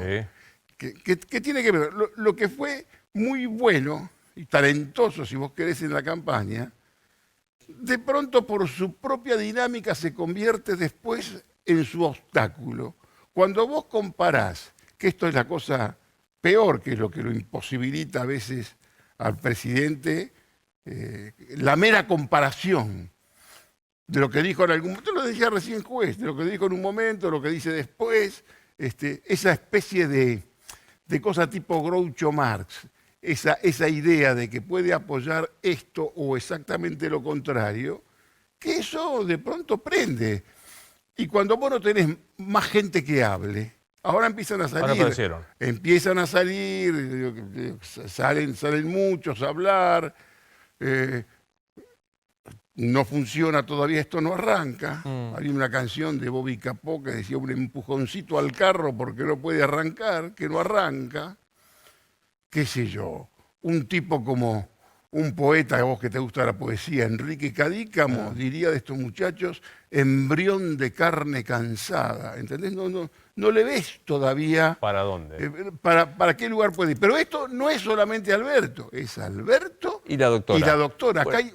S8: que tiene que ver lo que fue muy bueno y talentoso, si vos querés, en la campaña, de pronto por su propia dinámica se convierte después en su obstáculo. Cuando vos comparás, que esto es la cosa peor, que es lo que lo imposibilita a veces al presidente, la mera comparación de lo que dijo en algún momento, lo decía recién Juez, de lo que dijo en un momento, lo que dice después, esa especie de cosa tipo Groucho Marx, esa idea de que puede apoyar esto o exactamente lo contrario, que eso de pronto prende. Y cuando vos no tenés más gente que hable, ahora empiezan a salir. Empiezan a salir, salen muchos a hablar. No funciona todavía, esto no arranca. Hay una canción de Bobby Capó que decía un empujoncito al carro porque no puede arrancar, que no arranca. Qué sé yo, un tipo como un poeta, a vos que te gusta la poesía, Enrique Cadícamo, diría de estos muchachos, embrión de carne cansada, ¿entendés? No le ves todavía...
S1: ¿Para dónde?
S8: ¿Para qué lugar puede ir? Pero esto no es solamente Alberto, es Alberto
S1: y la doctora.
S8: Acá hay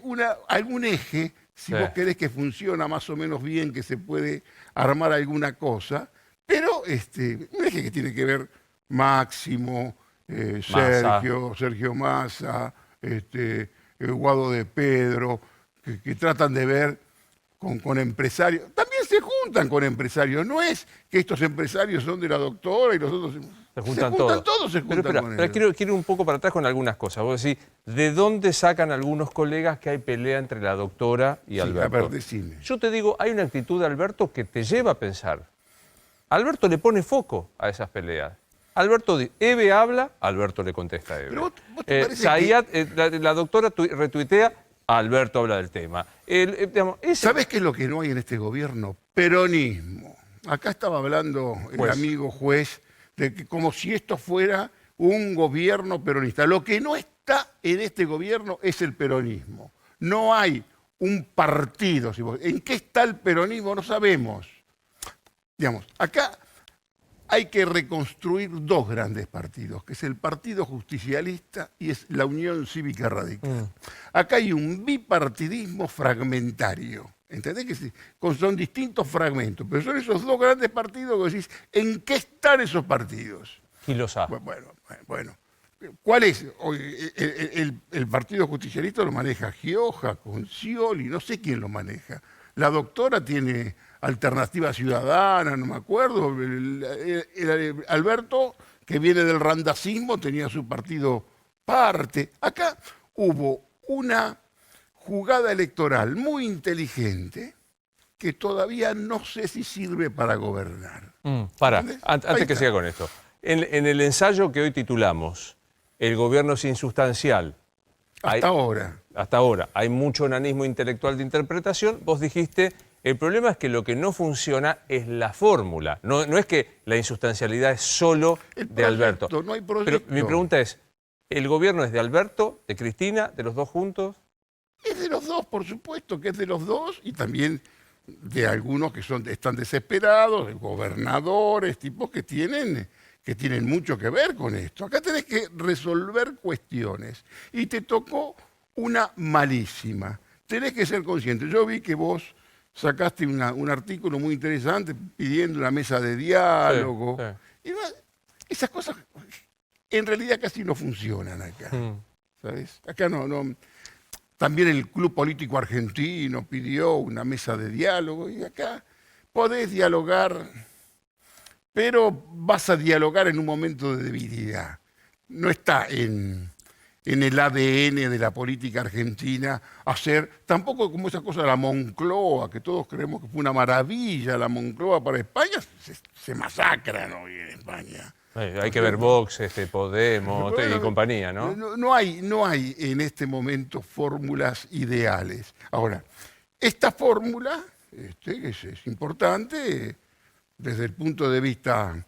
S8: algún eje, si vos querés que funciona más o menos bien, que se puede armar alguna cosa, pero un eje que tiene que ver Máximo, Sergio Massa, Guado de Pedro, que tratan de ver con empresarios. También se juntan con empresarios. No es que estos empresarios son de la doctora y los otros...
S1: Se juntan todos con ellos. Quiero ir un poco para atrás con algunas cosas. Vos decís, ¿de dónde sacan algunos colegas que hay pelea entre la doctora y Alberto?
S8: A ver, decime.
S1: Yo te digo, hay una actitud de Alberto que te lleva a pensar. Alberto le pone foco a esas peleas. Alberto dice, Eve habla, Alberto le contesta a Eve.
S8: ¿Vos te
S1: Zayat, la doctora retuitea, Alberto habla del tema.
S8: ¿Sabés qué es lo que no hay en este gobierno? Peronismo. Acá estaba hablando el amigo Juez de que como si esto fuera un gobierno peronista. Lo que no está en este gobierno es el peronismo. No hay un partido. ¿En qué está el peronismo? No sabemos. Digamos, acá hay que reconstruir dos grandes partidos, que es el Partido Justicialista y es la Unión Cívica Radical. Acá hay un bipartidismo fragmentario, ¿Entendés? Son distintos fragmentos, pero son esos dos grandes partidos que decís, ¿en qué están esos partidos?
S1: Y los ha.
S8: Bueno. ¿Cuál es? El Partido Justicialista lo maneja Gioja, Concioli, no sé quién lo maneja. La doctora tiene Alternativa Ciudadana, no me acuerdo. Alberto, que viene del randacismo, tenía su partido parte. Acá hubo una jugada electoral muy inteligente que todavía no sé si sirve para gobernar.
S1: Antes que siga con esto. En el ensayo que hoy titulamos El gobierno es insustancial.
S8: Hasta ahora.
S1: Hay mucho onanismo intelectual de interpretación. Vos dijiste, el problema es que lo que no funciona es la fórmula. No es que la insustancialidad es solo de Alberto.
S8: No hay proyecto.
S1: Pero mi pregunta es, ¿el gobierno es de Alberto, de Cristina, de los dos juntos?
S8: Es de los dos, por supuesto que es de los dos, y también de algunos que están desesperados, de gobernadores, tipos que tienen mucho que ver con esto. Acá tenés que resolver cuestiones. Y te tocó una malísima. Tenés que ser consciente. Yo vi que vos sacaste un artículo muy interesante pidiendo una mesa de diálogo. Sí. Y esas cosas en realidad casi no funcionan acá. ¿Sabes? Acá no. También el Club Político Argentino pidió una mesa de diálogo. Y acá podés dialogar, pero vas a dialogar en un momento de debilidad. No está en el ADN de la política argentina hacer, tampoco como esa cosa de la Moncloa, que todos creemos que fue una maravilla la Moncloa para España, se masacran hoy en España.
S1: Hay que ver Vox, Podemos y compañía, ¿no?
S8: No hay en este momento fórmulas ideales. Ahora, esta fórmula, que es importante, desde el punto de vista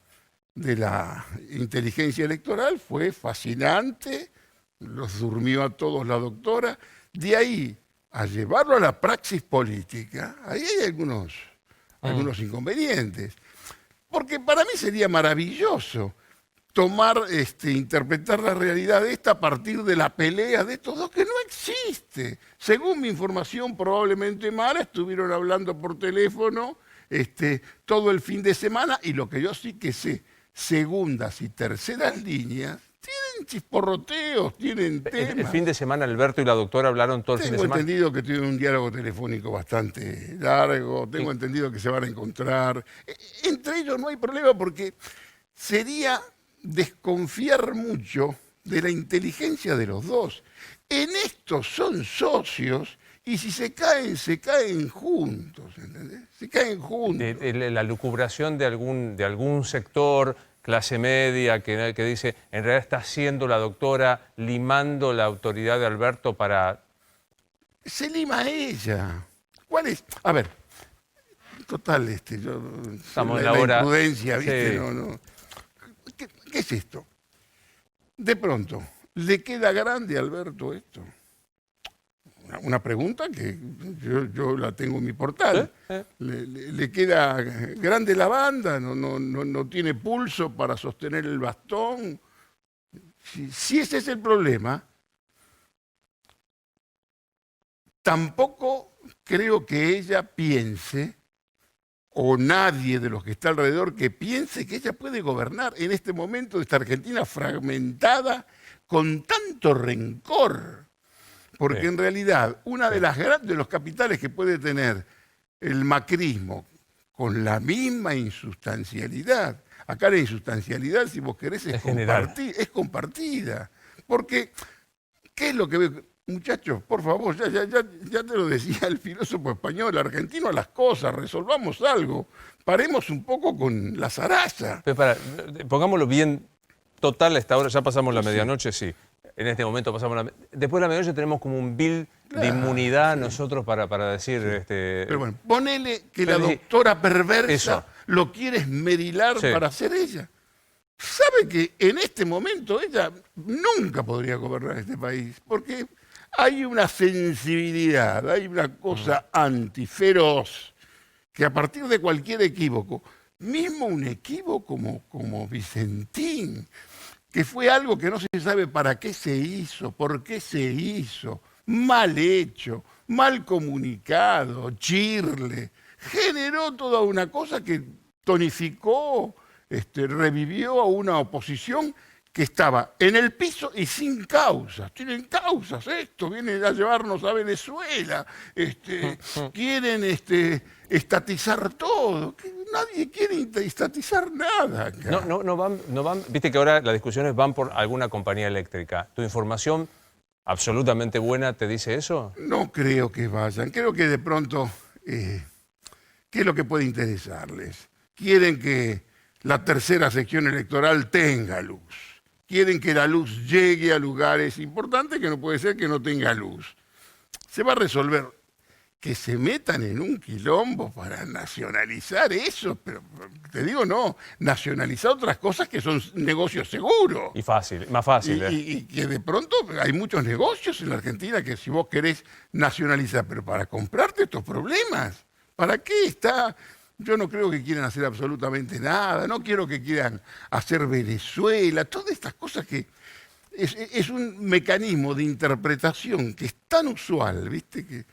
S8: de la inteligencia electoral, fue fascinante, los durmió a todos la doctora. De ahí a llevarlo a la praxis política, ahí hay algunos inconvenientes. Porque para mí sería maravilloso interpretar la realidad esta a partir de la pelea de estos dos que no existe. Según mi información probablemente mala, estuvieron hablando por teléfono todo el fin de semana, y lo que yo sí que sé, segundas y terceras líneas, tienen chisporroteos, tienen temas.
S1: El fin de semana Alberto y la doctora hablaron todo el fin de semana.
S8: Tengo entendido que tuvieron un diálogo telefónico bastante largo, tengo entendido que se van a encontrar. Entre ellos no hay problema porque sería desconfiar mucho de la inteligencia de los dos. En esto son socios y si se caen juntos, ¿entendés? Se caen juntos.
S1: La lucubración de algún sector, clase media, que dice, en realidad está haciendo la doctora limando la autoridad de Alberto para...
S8: Se lima ella. ¿Cuál es? A ver, total,
S1: estamos
S8: la
S1: hora...
S8: imprudencia, ¿viste?
S1: Sí.
S8: No. ¿Qué es esto? De pronto, ¿le queda grande a Alberto esto? Una pregunta que yo la tengo en mi portal. ¿Le queda grande la banda? ¿No tiene pulso para sostener el bastón? Si ese es el problema, tampoco creo que ella piense, o nadie de los que está alrededor que piense que ella puede gobernar en este momento de esta Argentina fragmentada con tanto rencor. Porque en realidad, una de los capitales que puede tener el macrismo con la misma insustancialidad, acá la insustancialidad, si vos querés, es compartida. Porque, ¿qué es lo que veo? Muchachos, por favor, ya te lo decía el filósofo español, argentino a las cosas, resolvamos algo, paremos un poco con la zaraza.
S1: Pero pongámoslo bien total a esta hora, ya pasamos la medianoche, sí. En este momento pasamos después de la medianoche tenemos como un bill de inmunidad nosotros para decir...
S8: Pero bueno, ponele que la doctora perversa lo quiere esmerilar para ser ella. Sabe que en este momento ella nunca podría gobernar este país, porque hay una sensibilidad, hay una cosa antiferoz, que a partir de cualquier equívoco, mismo un equívoco como Vicentín, que fue algo que no se sabe para qué se hizo, por qué se hizo, mal hecho, mal comunicado, chirle. Generó toda una cosa que tonificó, revivió a una oposición que estaba en el piso y sin causas. Tienen causas esto, vienen a llevarnos a Venezuela, quieren estatizar todo. Nadie quiere estatizar nada acá.
S1: No van, viste que ahora las discusiones van por alguna compañía eléctrica. ¿Tu información absolutamente buena te dice eso?
S8: No creo que vayan. Creo que de pronto, ¿qué es lo que puede interesarles? Quieren que la tercera sección electoral tenga luz. Quieren que la luz llegue a lugares importantes que no puede ser que no tenga luz. Se va a resolver. Que se metan en un quilombo para nacionalizar eso, pero te digo no, nacionalizar otras cosas que son negocios seguros.
S1: Y fácil, más fácil.
S8: Y que de pronto hay muchos negocios en la Argentina que si vos querés nacionalizar, pero para comprarte estos problemas, ¿para qué está? Yo no creo que quieran hacer absolutamente nada, no quiero que quieran hacer Venezuela, todas estas cosas que es un mecanismo de interpretación que es tan usual, ¿viste? Que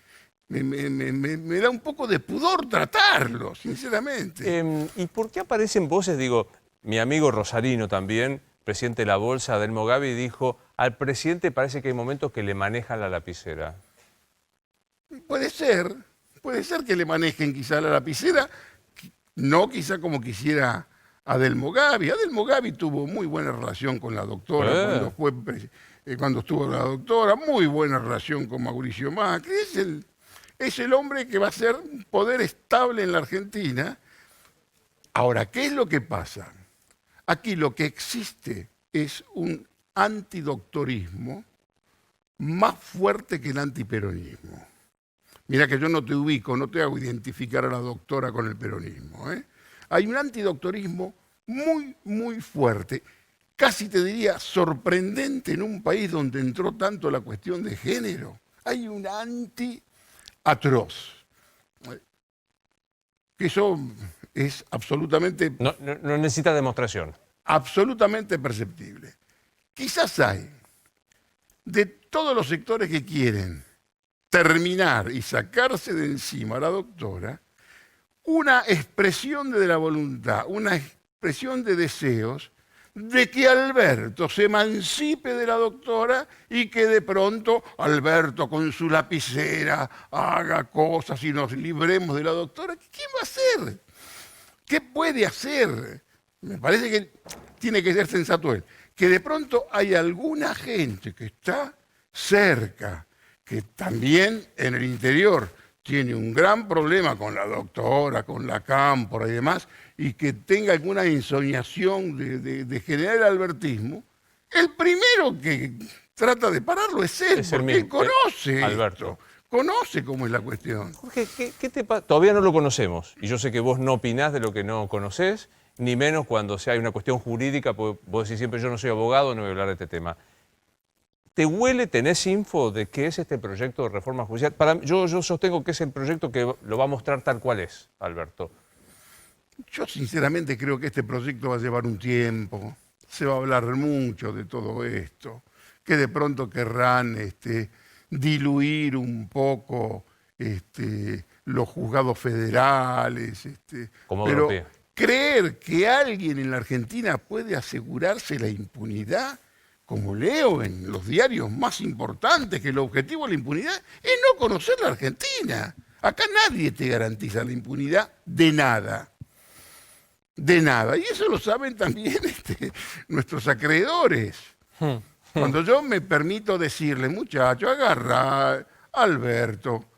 S8: me da un poco de pudor tratarlo, sinceramente.
S1: ¿Y por qué aparecen voces? Digo, mi amigo Rosarino también, presidente de la Bolsa, Adelmo Gavi, dijo, al presidente parece que hay momentos que le manejan la lapicera.
S8: Puede ser que le manejen quizá la lapicera, no quizá como quisiera Adelmo Gavi. Adelmo Gavi tuvo muy buena relación con la doctora cuando estuvo la doctora, muy buena relación con Mauricio Macri. Es el hombre que va a ser un poder estable en la Argentina. Ahora, ¿qué es lo que pasa? Aquí lo que existe es un antidoctorismo más fuerte que el antiperonismo. Mira que yo no te ubico, no te hago identificar a la doctora con el peronismo, ¿eh? Hay un antidoctorismo muy, muy fuerte, casi te diría sorprendente en un país donde entró tanto la cuestión de género. Hay un atroz. Que eso es absolutamente...
S1: No necesita demostración.
S8: Absolutamente perceptible. Quizás hay, de todos los sectores que quieren terminar y sacarse de encima a la doctora, una expresión de la voluntad, una expresión de deseos de que Alberto se emancipe de la doctora y que de pronto Alberto con su lapicera haga cosas y nos libremos de la doctora. ¿Qué va a hacer? ¿Qué puede hacer? Me parece que tiene que ser sensato él. Que de pronto hay alguna gente que está cerca, que también en el interior tiene un gran problema con la doctora, con la cámpora y demás, y que tenga alguna ensoñación de generar el albertismo, el primero que trata de pararlo es él, porque él conoce
S1: Alberto.
S8: Conoce cómo es la cuestión.
S1: Jorge, ¿qué te pasa? Todavía no lo conocemos, y yo sé que vos no opinás de lo que no conocés, ni menos cuando hay una cuestión jurídica, porque vos decís siempre yo no soy abogado, no voy a hablar de este tema. ¿Te huele, tenés info de qué es este proyecto de reforma judicial? Yo sostengo que es el proyecto que lo va a mostrar tal cual es, Alberto.
S8: Yo sinceramente creo que este proyecto va a llevar un tiempo, se va a hablar mucho de todo esto, que de pronto querrán diluir un poco los juzgados federales, pero creer que alguien en la Argentina puede asegurarse la impunidad, como leo en los diarios más importantes, que el objetivo de la impunidad es no conocer la Argentina. Acá nadie te garantiza la impunidad de nada. De nada. Y eso lo saben también nuestros acreedores. Cuando yo me permito decirle, muchacho, agarra, Alberto,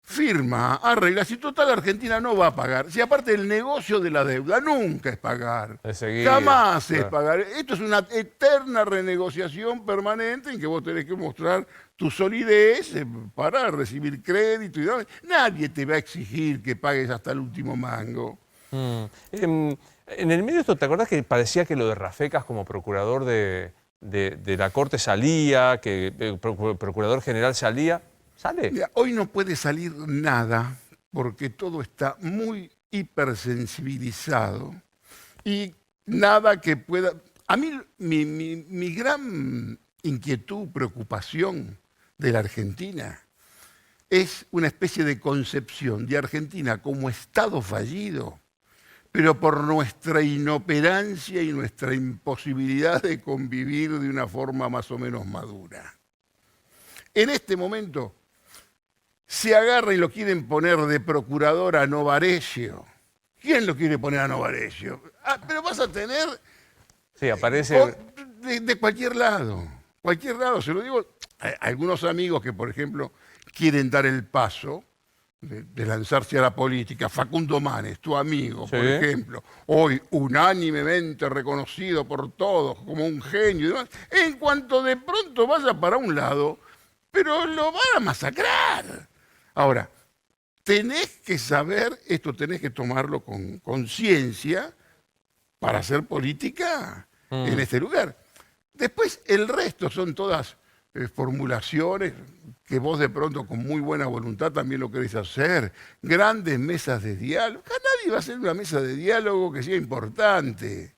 S8: firma, arregla, si total Argentina no va a pagar. Si aparte el negocio de la deuda nunca es pagar. Jamás es pagar. Esto es una eterna renegociación permanente en que vos tenés que mostrar tu solidez para recibir crédito y demás. Nadie te va a exigir que pagues hasta el último mango.
S1: En el medio de esto, ¿te acordás que parecía que lo de Rafecas como procurador de la Corte salía, que el procurador general salía? ¿Sale?
S8: Mira, hoy no puede salir nada porque todo está muy hipersensibilizado y nada que pueda... A mí mi gran inquietud, preocupación de la Argentina es una especie de concepción de Argentina como Estado fallido, pero por nuestra inoperancia y nuestra imposibilidad de convivir de una forma más o menos madura. En este momento se agarra y lo quieren poner de procurador a Novarecio. ¿Quién lo quiere poner a Novarecio? Pero vas a tener...
S1: Sí, aparece...
S8: De cualquier lado, se lo digo a algunos amigos que, por ejemplo, quieren dar el paso de lanzarse a la política. Facundo Manes, tu amigo, por ejemplo, hoy unánimemente reconocido por todos como un genio y demás, en cuanto de pronto vaya para un lado, pero lo van a masacrar. Ahora, tenés que saber, esto tenés que tomarlo con conciencia para hacer política en este lugar. Después, el resto son todas formulaciones que vos de pronto con muy buena voluntad también lo querés hacer, grandes mesas de diálogo. Nadie va a hacer una mesa de diálogo que sea importante.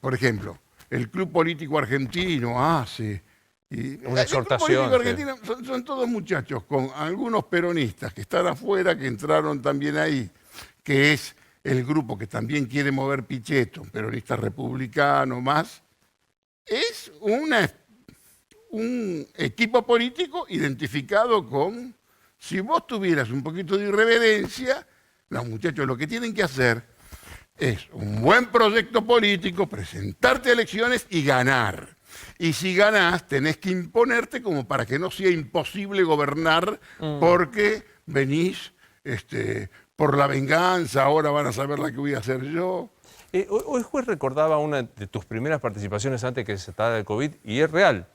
S8: Por ejemplo, el Club Político Argentino hace...
S1: una exhortación.
S8: El Club Político Argentino son todos muchachos con algunos peronistas que están afuera, que entraron también ahí, que es el grupo que también quiere mover Pichetto, un peronista republicano más. Es un equipo político identificado con... Si vos tuvieras un poquito de irreverencia, los muchachos lo que tienen que hacer es un buen proyecto político, presentarte a elecciones y ganar. Y si ganás, tenés que imponerte como para que no sea imposible gobernar porque venís por la venganza, ahora van a saber la que voy a hacer yo.
S1: Hoy juez recordaba una de tus primeras participaciones antes que se tratara del COVID, y es real.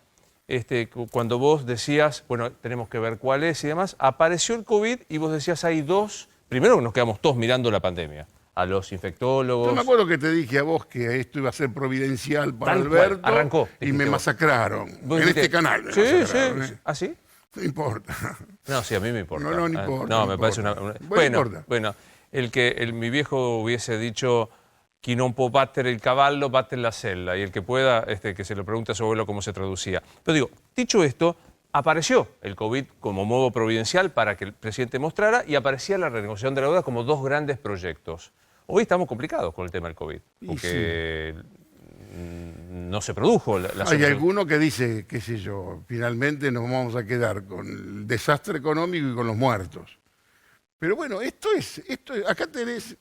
S1: Cuando vos decías, bueno, tenemos que ver cuál es y demás, apareció el COVID y vos decías, hay dos, primero nos quedamos todos mirando la pandemia, a los infectólogos.
S8: Yo me acuerdo que te dije a vos que esto iba a ser providencial para Alberto.
S1: Arrancó.
S8: Y me masacraron. En este canal me
S1: masacraron. Sí. ¿Ah, sí?
S8: No importa.
S1: No, sí, a mí me importa.
S8: No importa.
S1: No, me parece una... Bueno, mi viejo hubiese dicho... Chi non può battere il cavallo, batte la sella. Y el que pueda, que se le pregunte a su abuelo cómo se traducía. Pero digo, dicho esto, apareció el COVID como modo providencial para que el presidente mostrara y aparecía la renegociación de la deuda como dos grandes proyectos. Hoy estamos complicados con el tema del COVID, porque no se produjo la
S8: Hay alguno que dice, qué sé yo, finalmente nos vamos a quedar con el desastre económico y con los muertos. Pero bueno, acá tenés...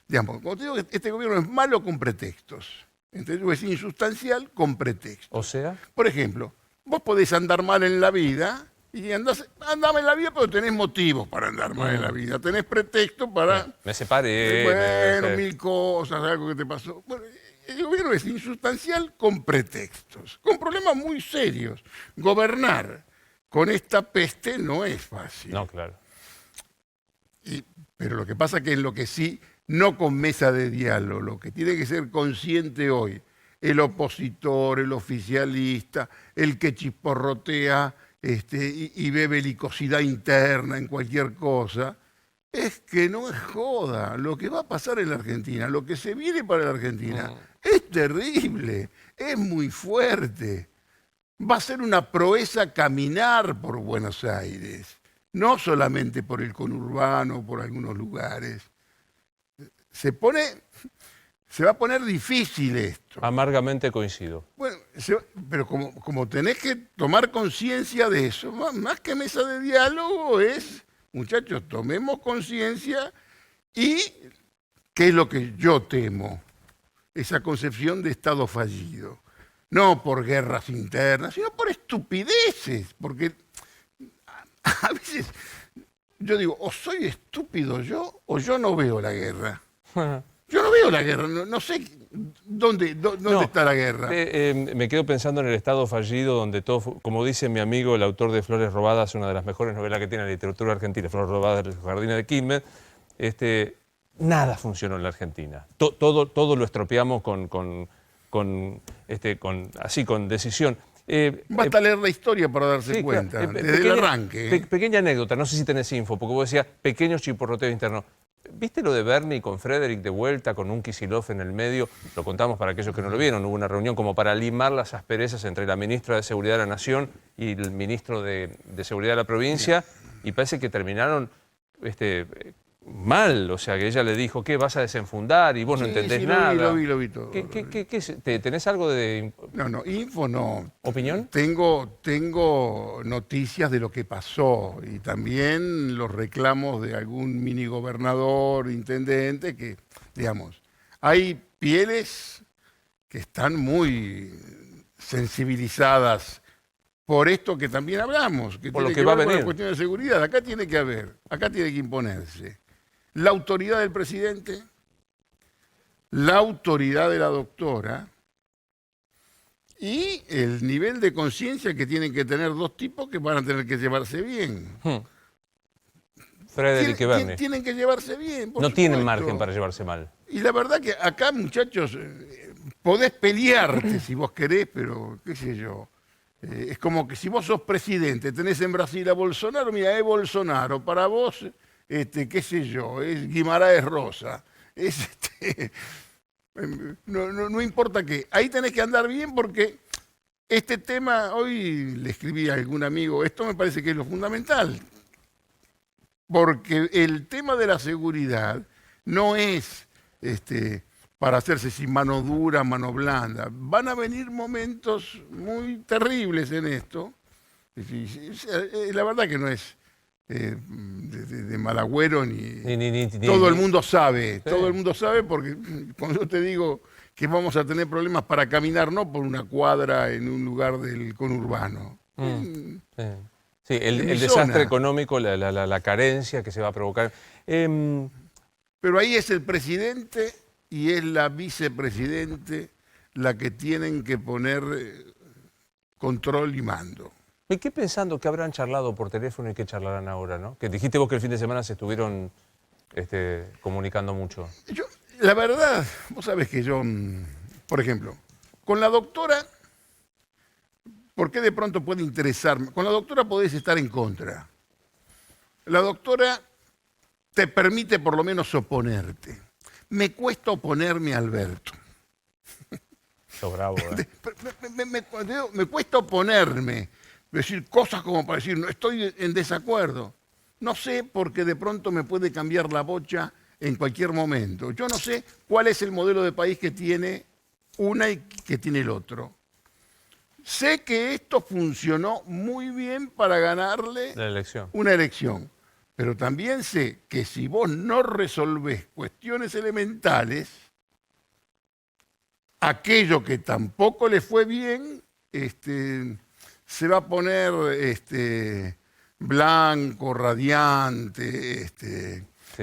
S8: Digamos, como te digo, este gobierno es malo con pretextos. ¿Entendés? Es insustancial con pretextos.
S1: O sea...
S8: Por ejemplo, vos podés andar mal en la vida y andás en la vida, pero tenés motivos para andar mal en la vida. Tenés pretexto para...
S1: Me separé.
S8: Bueno, mil cosas, algo que te pasó. Bueno, el gobierno es insustancial con pretextos, con problemas muy serios. Gobernar con esta peste no es fácil.
S1: No, claro.
S8: Pero lo que pasa es que en lo que sí... No con mesa de diálogo, lo que tiene que ser consciente hoy el opositor, el oficialista, el que chisporrotea y ve belicosidad interna en cualquier cosa, es que no es joda. Lo que va a pasar en la Argentina, lo que se viene para la Argentina, es terrible, es muy fuerte. Va a ser una proeza caminar por Buenos Aires, no solamente por el conurbano, por algunos lugares. Se va a poner difícil esto.
S1: Amargamente coincido.
S8: Bueno, pero como tenés que tomar conciencia de eso, más que mesa de diálogo es, muchachos, tomemos conciencia y, ¿qué es lo que yo temo? Esa concepción de Estado fallido. No por guerras internas, sino por estupideces, porque a veces yo digo, o soy estúpido yo, o yo no veo la guerra. Yo no veo la guerra, no sé dónde está la guerra.
S1: Me quedo pensando en el Estado fallido, donde todo, como dice mi amigo, el autor de Flores Robadas, una de las mejores novelas que tiene la literatura argentina, Flores Robadas, los jardines de Quilmes, nada funcionó en la Argentina. Todo lo estropeamos con decisión.
S8: Basta leer la historia para darse cuenta, desde el arranque.
S1: Pequeña anécdota, no sé si tenés info, porque vos decías pequeños chiporroteos internos. ¿Viste lo de Bernie con Frederick de vuelta, con un Kicillof en el medio? Lo contamos para aquellos que no lo vieron. Hubo una reunión como para limar las asperezas entre la ministra de Seguridad de la Nación y el ministro de Seguridad de la provincia. Y parece que terminaron mal. O sea, que ella le dijo, ¿qué? ¿Vas a desenfundar? Y vos no entendés nada.
S8: Lo vi todo.
S1: ¿Tenés algo de...?
S8: No, info no.
S1: ¿Opinión?
S8: Tengo noticias de lo que pasó y también los reclamos de algún mini gobernador, intendente, que, digamos, hay pieles que están muy sensibilizadas por esto que también hablamos, que
S1: por
S8: tiene
S1: lo que
S8: que
S1: va a
S8: ver con
S1: venir.
S8: la cuestión de seguridad. Acá tiene que imponerse la autoridad del presidente, la autoridad de la doctora y el nivel de conciencia que tienen que tener dos tipos que van a tener que llevarse bien.
S1: Frederick y Bernie.
S8: Tienen que llevarse bien.
S1: No tienen margen para llevarse mal.
S8: Y la verdad que acá, muchachos, podés pelearte si vos querés, pero qué sé yo. Es como que si vos sos presidente, tenés en Brasil a Bolsonaro, mira, es Bolsonaro. Para vos, qué sé yo, es Guimarães Rosa. No importa qué. Ahí tenés que andar bien porque este tema, hoy le escribí a algún amigo, esto me parece que es lo fundamental. Porque el tema de la seguridad no es para hacerse sin mano dura, mano blanda. Van a venir momentos muy terribles en esto. La verdad que no es de mal agüero ni todo el mundo sabe. Sí. Todo el mundo sabe porque cuando yo te digo que vamos a tener problemas para caminar, no por una cuadra en un lugar del conurbano.
S1: Sí, el desastre económico, la carencia que se va a provocar.
S8: Pero ahí es el presidente y es la vicepresidente la que tienen que poner control y mando.
S1: ¿Y qué pensando que habrán charlado por teléfono y qué charlarán ahora, no? Que dijiste vos que el fin de semana se estuvieron comunicando mucho.
S8: La verdad, vos sabés que yo, por ejemplo, con la doctora, ¿por qué de pronto puede interesarme? Con la doctora podés estar en contra. La doctora te permite por lo menos oponerte. Me cuesta oponerme a Alberto.
S1: Sos bravo, ¿eh?
S8: Me cuesta oponerme. Decir cosas como para decir, no estoy en desacuerdo. No sé porque de pronto me puede cambiar la bocha en cualquier momento. Yo no sé cuál es el modelo de país que tiene una y que tiene el otro. Sé que esto funcionó muy bien para ganarle una elección. Pero también sé que si vos no resolvés cuestiones elementales, aquello que tampoco le fue bien, se va a poner blanco, radiante,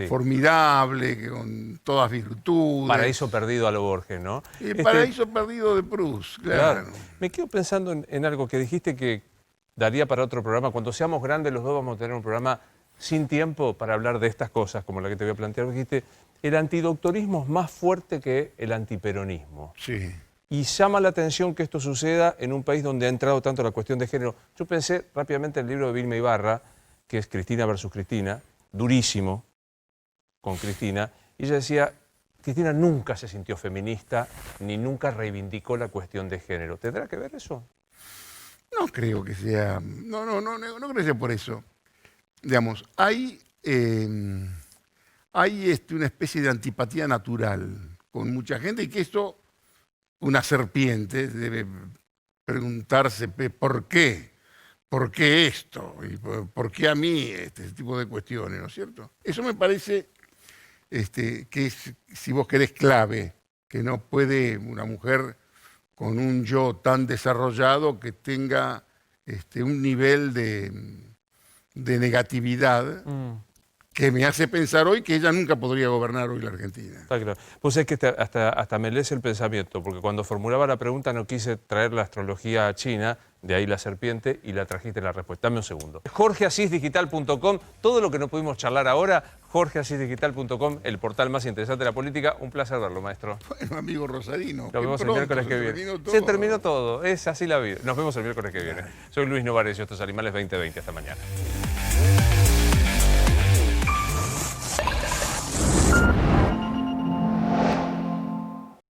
S8: formidable, con todas virtudes.
S1: Paraíso perdido a lo Borges, ¿no?
S8: El paraíso perdido de Proust, claro.
S1: Me quedo pensando en algo que dijiste que daría para otro programa. Cuando seamos grandes los dos vamos a tener un programa sin tiempo para hablar de estas cosas, como la que te voy a plantear. Dijiste, el antidoctorismo es más fuerte que el antiperonismo.
S8: Sí.
S1: Y llama la atención que esto suceda en un país donde ha entrado tanto la cuestión de género. Yo pensé rápidamente en el libro de Vilma Ibarra, que es Cristina versus Cristina, durísimo con Cristina, y ella decía, Cristina nunca se sintió feminista, ni nunca reivindicó la cuestión de género. ¿Tendrá que ver eso?
S8: No creo que sea, no creo que sea por eso. Digamos, hay una especie de antipatía natural con mucha gente y que esto, una serpiente debe preguntarse ¿por qué? ¿Por qué esto? ¿Y por qué a mí? Este tipo de cuestiones, ¿no es cierto? Eso me parece que es, si vos querés, clave, que no puede una mujer con un yo tan desarrollado que tenga un nivel de negatividad que me hace pensar hoy que ella nunca podría gobernar hoy la Argentina.
S1: Está claro. Pues es que hasta me lees el pensamiento, porque cuando formulaba la pregunta no quise traer la astrología china, de ahí la serpiente, y la trajiste la respuesta. Dame un segundo. JorgeAsisDigital.com, todo lo que no pudimos charlar ahora, JorgeAsisDigital.com, el portal más interesante de la política. Un placer verlo, maestro.
S8: Bueno, amigo Rosadino.
S1: Nos vemos el miércoles que viene. Se terminó todo, es así la vida. Nos vemos el miércoles que viene. Soy Luis Novares y estos Animales 2020. Hasta mañana.